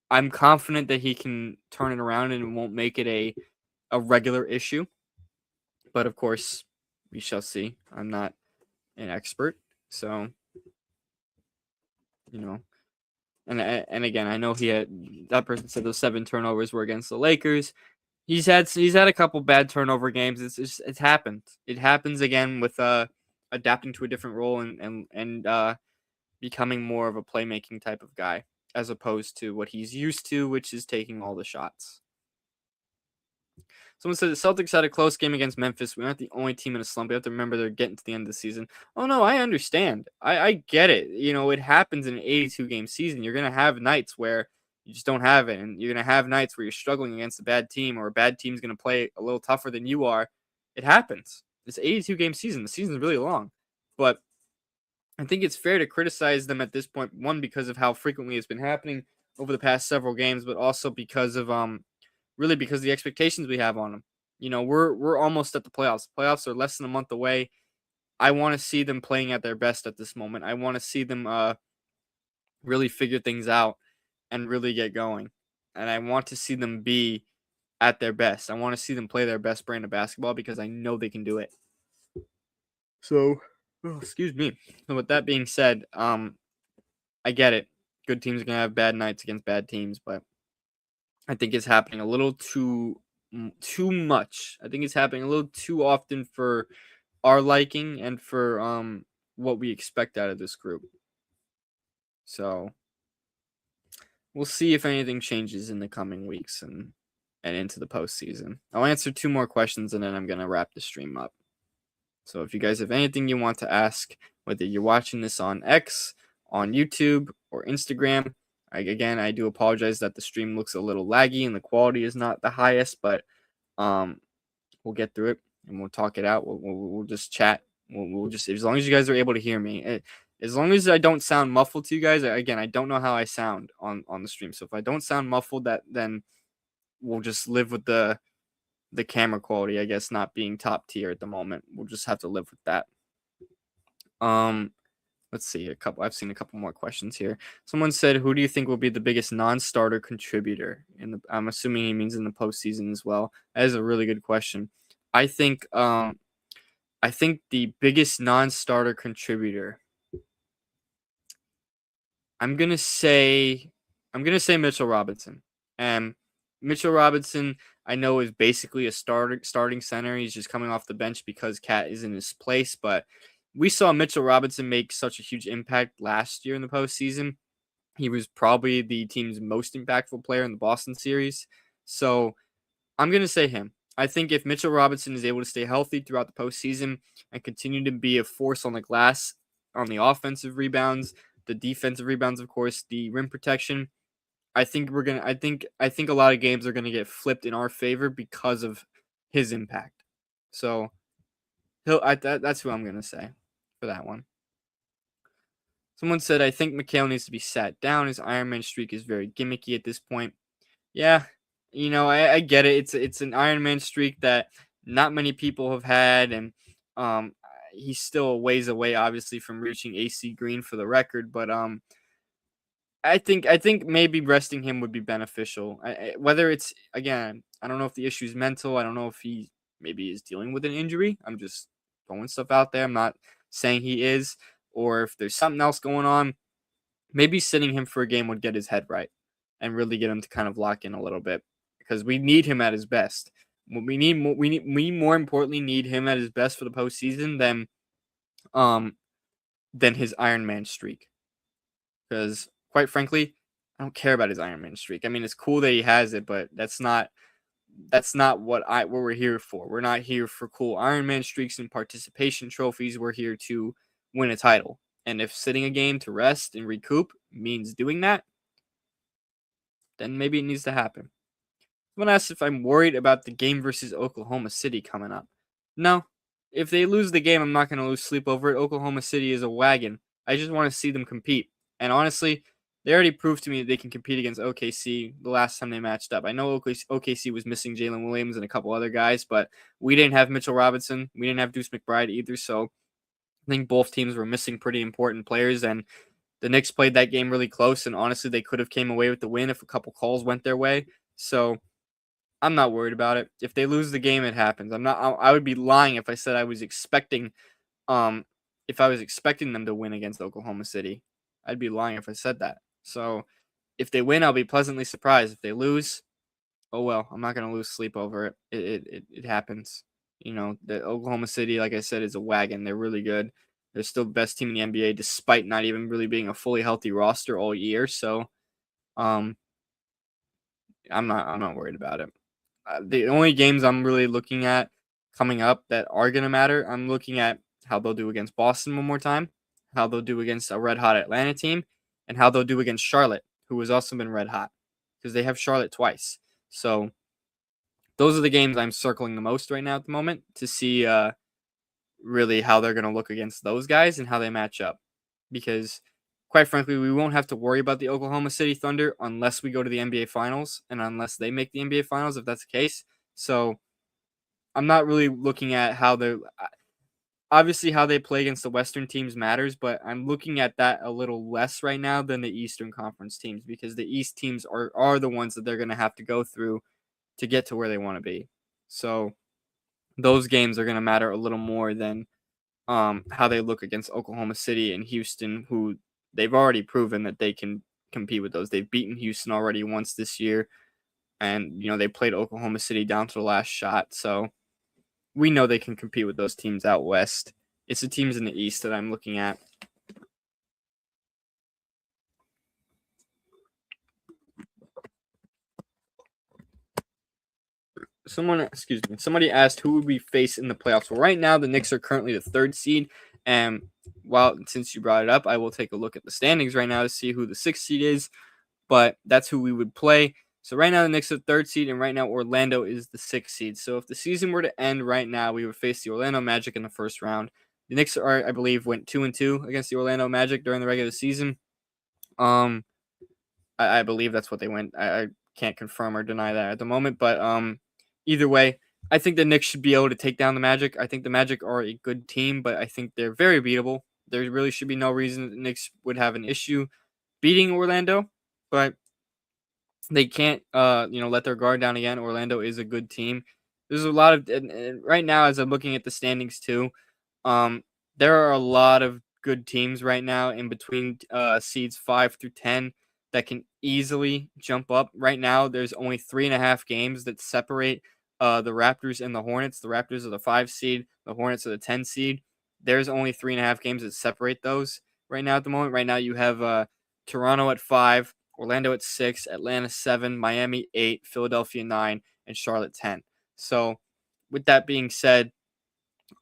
I'm confident that he can turn it around and it won't make it a regular issue. But of course, we shall see. I'm not an expert, so and again, I know that person said those 7 turnovers were against the Lakers. He's had a couple bad turnover games. It's happened. It happens again with adapting to a different role and becoming more of a playmaking type of guy as opposed to what he's used to, which is taking all the shots. Someone said the Celtics had a close game against Memphis. We're not the only team in a slump. You have to remember they're getting to the end of the season. Oh, no, I understand. I get it. It happens in an 82-game season. You're going to have nights where You just don't have it, and you're gonna have nights where you're struggling against a bad team, or a bad team's gonna play a little tougher than you are. It happens. It's an 82 game season. The season's really long, but I think it's fair to criticize them at this point. One, because of how frequently it's been happening over the past several games, but also because of really because of the expectations we have on them. We're almost at the playoffs. Playoffs are less than a month away. I want to see them playing at their best at this moment. I want to see them really figure things out and really get going. And I want to see them be at their best. I want to see them play their best brand of basketball because I know they can do it. So, excuse me. So with that being said, I get it. Good teams are gonna have bad nights against bad teams, but I think it's happening a little too much. I think it's happening a little too often for our liking and for what we expect out of this group. So we'll see if anything changes in the coming weeks and into the postseason. I'll answer 2 more questions and then I'm gonna wrap the stream up. So if you guys have anything you want to ask, whether you're watching this on X, on YouTube, or Instagram, I do apologize that the stream looks a little laggy and the quality is not the highest, but we'll get through it and we'll talk it out. We'll just chat. We'll just, as long as you guys are able to hear me, as long as I don't sound muffled to you guys. Again, I don't know how I sound on the stream, so if I don't sound muffled, then we'll just live with the camera quality, I guess, not being top tier at the moment. We'll just have to live with that. Let's see I've seen a couple more questions here. Someone said, who do you think will be the biggest non-starter contributor I'm assuming he means in the postseason as well. That is a really good question. I think the biggest non-starter contributor, I'm gonna say Mitchell Robinson. And Mitchell Robinson, I know, is basically a starting center. He's just coming off the bench because Cat is in his place. But we saw Mitchell Robinson make such a huge impact last year in the postseason. He was probably the team's most impactful player in the Boston series. So I'm going to say him. I think if Mitchell Robinson is able to stay healthy throughout the postseason and continue to be a force on the glass, on the offensive rebounds, the defensive rebounds, of course, the rim protection, I think a lot of games are gonna get flipped in our favor because of his impact. So that's who I'm gonna say for that one. Someone said, I think Mikhail needs to be sat down. His Ironman streak is very gimmicky at this point. Yeah, I get it. It's an Ironman streak that not many people have had, and he's still a ways away, obviously, from reaching AC Green for the record. But I think maybe resting him would be beneficial. Whether it's, again, I don't know if the issue is mental. I don't know if he maybe is dealing with an injury. I'm just throwing stuff out there. I'm not saying he is, or if there's something else going on. Maybe sitting him for a game would get his head right and really get him to kind of lock in a little bit, because we need him at his best. We more importantly need him at his best for the postseason than his Ironman streak. Because quite frankly, I don't care about his Ironman streak. I mean, it's cool that he has it, but that's not what we're here for. We're not here for cool Ironman streaks and participation trophies. We're here to win a title. And if sitting a game to rest and recoup means doing that, then maybe it needs to happen. Someone asked if I'm worried about the game versus Oklahoma City coming up. No. If they lose the game, I'm not going to lose sleep over it. Oklahoma City is a wagon. I just want to see them compete. And honestly, they already proved to me that they can compete against OKC the last time they matched up. I know OKC was missing Jalen Williams and a couple other guys, but we didn't have Mitchell Robinson. We didn't have Deuce McBride either. So I think both teams were missing pretty important players, and the Knicks played that game really close, and honestly, they could have came away with the win if a couple calls went their way. So I'm not worried about it. If they lose the game, it happens. I would be lying if I said I was expecting them to win against Oklahoma City. I'd be lying if I said that. So if they win, I'll be pleasantly surprised. If they lose, oh well, I'm not gonna lose sleep over it. It happens. The Oklahoma City, like I said, is a wagon. They're really good. They're still the best team in the NBA, despite not even really being a fully healthy roster all year. So, I'm not worried about it. The only games I'm really looking at coming up that are gonna matter, I'm looking at how they'll do against Boston one more time, how they'll do against a red hot Atlanta team, and how they'll do against Charlotte, who has also been red hot. because they have Charlotte twice. So those are the games I'm circling the most right now at the moment to see really how they're going to look against those guys and how they match up. Because quite frankly, we won't have to worry about the Oklahoma City Thunder unless we go to the NBA Finals and unless they make the NBA Finals, if that's the case. So I'm not really looking at how they're obviously how they play against the Western teams matters, but I'm looking at that a little less right now than the Eastern Conference teams because the East teams are the ones that they're going to have to go through to get to where they want to be. So those games are going to matter a little more than how they look against Oklahoma City and Houston, who they've already proven that they can compete with those. They've beaten Houston already once this year, and they played Oklahoma City down to the last shot. So we know they can compete with those teams out west. It's the teams in the East that I'm looking at. Somebody asked who would we face in the playoffs. Well, right now the Knicks are currently the 3rd seed, and since you brought it up, I will take a look at the standings right now to see who the 6th seed is. But that's who we would play. So right now the Knicks are the 3rd seed, and right now Orlando is the 6th seed. So if the season were to end right now, we would face the Orlando Magic in the first round. The Knicks I believe, went 2-2 against the Orlando Magic during the regular season. I believe that's what they went. I can't confirm or deny that at the moment, but either way, I think the Knicks should be able to take down the Magic. I think the Magic are a good team, but I think they're very beatable. There really should be no reason the Knicks would have an issue beating Orlando, but they can't let their guard down again. Orlando is a good team. There's a lot of and right now as I'm looking at the standings too, there are a lot of good teams right now in between seeds 5 through 10 that can easily jump up. Right now, there's only 3.5 games that separate the Raptors and the Hornets. The Raptors are the 5 seed, the Hornets are the 10 seed. There's only 3.5 games that separate those right now at the moment. Right now, you have Toronto at 5, Orlando at 6, Atlanta 7, Miami 8, Philadelphia 9, and Charlotte 10. So, with that being said,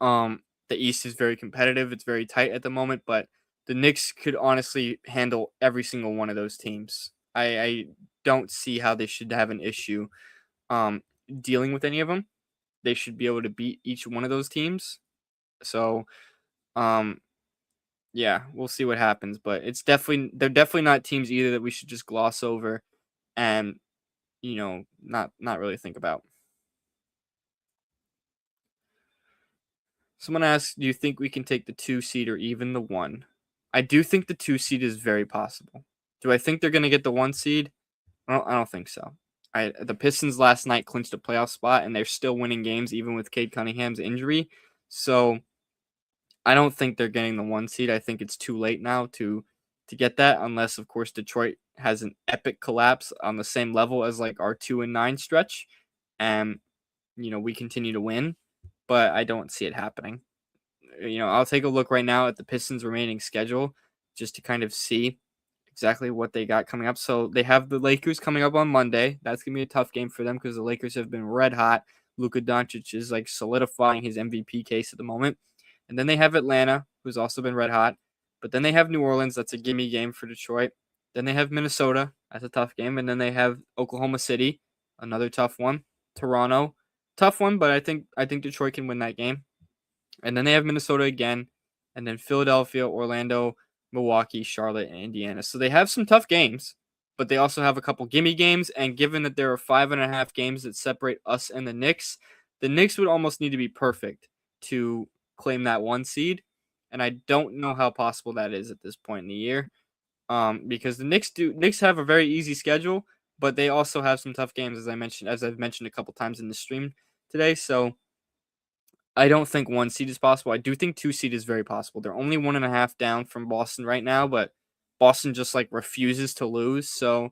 the East is very competitive. It's very tight at the moment, but the Knicks could honestly handle every single one of those teams. I don't see how they should have an issue dealing with any of them. They should be able to beat each one of those teams. So, yeah, we'll see what happens, but they're definitely not teams either that we should just gloss over and not really think about. Someone asked, do you think we can take the 2 seed or even the 1? I do think the 2 seed is very possible. Do I think they're going to get the 1 seed? I don't think so. The Pistons last night clinched a playoff spot, and they're still winning games even with Cade Cunningham's injury. So I don't think they're getting the 1 seed. I think it's too late now to get that, unless, of course, Detroit has an epic collapse on the same level as like our 2-9 stretch, and we continue to win. But I don't see it happening. I'll take a look right now at the Pistons' remaining schedule just to kind of see exactly what they got coming up. So they have the Lakers coming up on Monday. That's going to be a tough game for them because the Lakers have been red hot. Luka Doncic is like solidifying his MVP case at the moment. And then they have Atlanta, who's also been red hot. But then they have New Orleans. That's a gimme game for Detroit. Then they have Minnesota. That's a tough game. And then they have Oklahoma City, another tough one. Toronto, tough one, but I think Detroit can win that game. And then they have Minnesota again, and then Philadelphia, Orlando, Milwaukee, Charlotte, and Indiana. So they have some tough games, but they also have a couple gimme games. And given that there are 5.5 games that separate us and the Knicks would almost need to be perfect to claim that 1 seed. And I don't know how possible that is at this point in the year, because the Knicks have a very easy schedule, but they also have some tough games, as I've mentioned a couple times in the stream today. So I don't think 1 seed is possible. I do think 2 seed is very possible. They're only 1.5 down from Boston right now, but Boston just like refuses to lose. So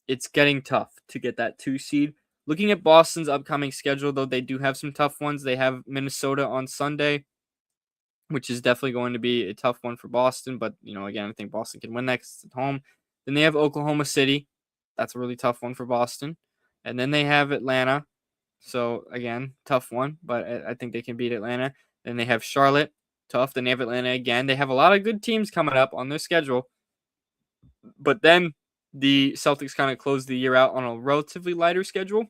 it's getting tough to get that 2 seed. Looking at Boston's upcoming schedule, though, they do have some tough ones. They have Minnesota on Sunday, which is definitely going to be a tough one for Boston. But, again, I think Boston can win next at home. Then they have Oklahoma City. That's a really tough one for Boston. And then they have Atlanta. So, again, tough one, but I think they can beat Atlanta. Then they have Charlotte, tough. Then they have Atlanta again. They have a lot of good teams coming up on their schedule. But then the Celtics kind of close the year out on a relatively lighter schedule.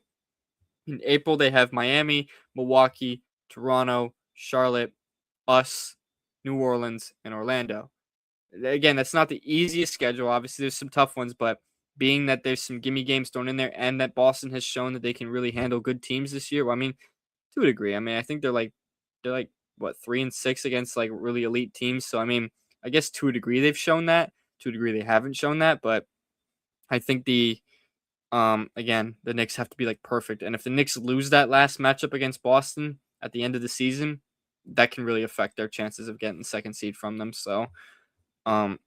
In April, they have Miami, Milwaukee, Toronto, Charlotte, us, New Orleans, and Orlando. Again, that's not the easiest schedule. Obviously, there's some tough ones, but being that there's some gimme games thrown in there and that Boston has shown that they can really handle good teams this year, well, I mean, to a degree. I mean, I think they're like what 3-6 against like really elite teams. So I mean, I guess to a degree they've shown that. To a degree they haven't shown that, but I think again, the Knicks have to be like perfect. And if the Knicks lose that last matchup against Boston at the end of the season, that can really affect their chances of getting the second seed from them. So um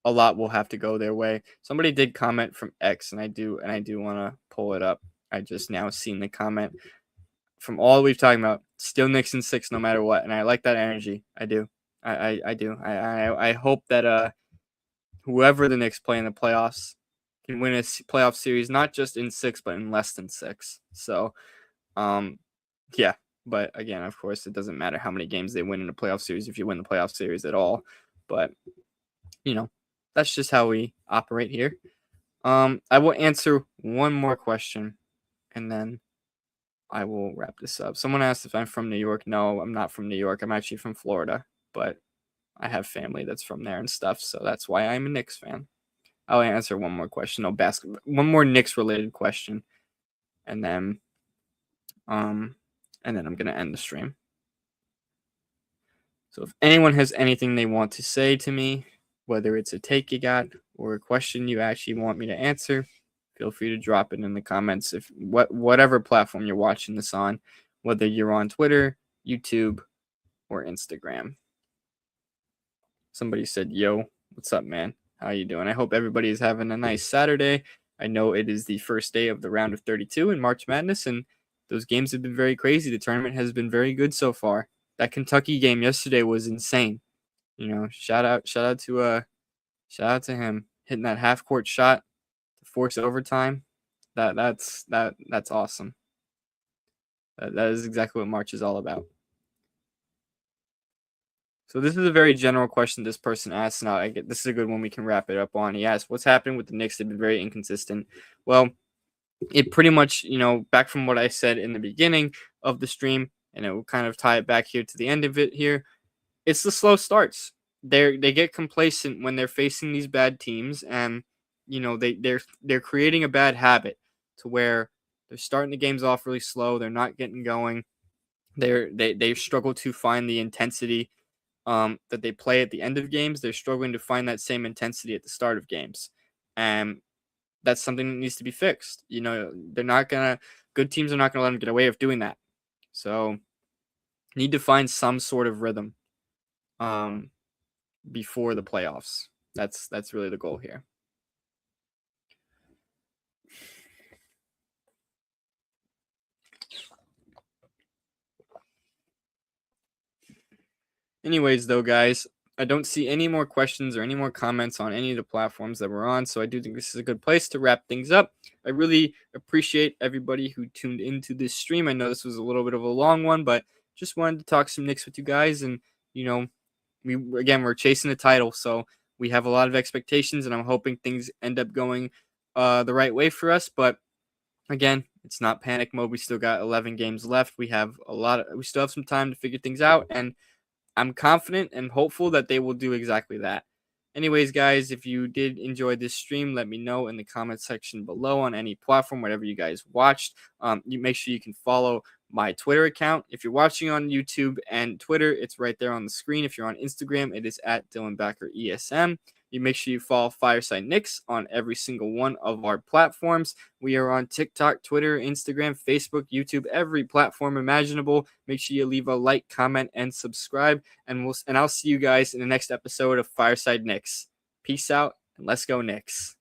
a lot will have to go their way. Somebody did comment from X, and I do want to pull it up. I just now seen the comment from all we've talked about. Still Knicks in 6 no matter what, and I like that energy. I do. I do. I hope that whoever the Knicks play in the playoffs can win a playoff series, not just in 6, but in less than 6. So, yeah. But again, of course, it doesn't matter how many games they win in a playoff series if you win the playoff series at all. But that's just how we operate here. I will answer one more question, and then I will wrap this up. Someone asked if I'm from New York. No, I'm not from New York. I'm actually from Florida, but I have family that's from there and stuff, so that's why I'm a Knicks fan. I'll answer one more question. No basketball. One more Knicks related question, and then I'm gonna end the stream. So if anyone has anything they want to say to me, whether it's a take you got or a question you actually want me to answer, feel free to drop it in the comments. If whatever platform you're watching this on, whether you're on Twitter, YouTube, or Instagram. Somebody said, "Yo, what's up, man? How you doing? I hope everybody is having a nice Saturday. I know it is the first day of the round of 32 in March Madness, and those games have been very crazy. The tournament has been very good so far. That Kentucky game yesterday was insane. Shout out to him hitting that half court shot to force overtime. That's awesome. That is exactly what March is all about." So this is a very general question this person asked. Now this is a good one we can wrap it up on. He asked, "What's happened with the Knicks? They've been very inconsistent." Well, it pretty much, back from what I said in the beginning of the stream, and it will kind of tie it back here to the end of it here. It's the slow starts. They get complacent when they're facing these bad teams, and they're creating a bad habit to where they're starting the games off really slow. They're not getting going. They struggle to find the intensity that they play at the end of games. They're struggling to find that same intensity at the start of games, and that's something that needs to be fixed. Good teams are not gonna let them get away with doing that. So need to find some sort of rhythm before the playoffs. That's really the goal here. Anyways, though, guys, I don't see any more questions or any more comments on any of the platforms that we're on, so I do think this is a good place to wrap things up. I really appreciate everybody who tuned into this stream. I know this was a little bit of a long one, but just wanted to talk some Knicks with you guys, and we're chasing the title, so we have a lot of expectations, and I'm hoping things end up going the right way for us. But again, it's not panic mode. We still got 11 games left. We still have some time to figure things out, and I'm confident and hopeful that they will do exactly that. Anyways, guys, if you did enjoy this stream, let me know in the comment section below on any platform, whatever you guys watched. You make sure you can follow my Twitter account. If you're watching on YouTube and Twitter, it's right there on the screen. If you're on Instagram, it is at Dylan Backer ESM. You make sure you follow Fireside Knicks on every single one of our platforms. We are on TikTok, Twitter, Instagram, Facebook, YouTube, every platform imaginable. Make sure you leave a like, comment, and subscribe. And I'll see you guys in the next episode of Fireside Knicks. Peace out, and let's go Knicks.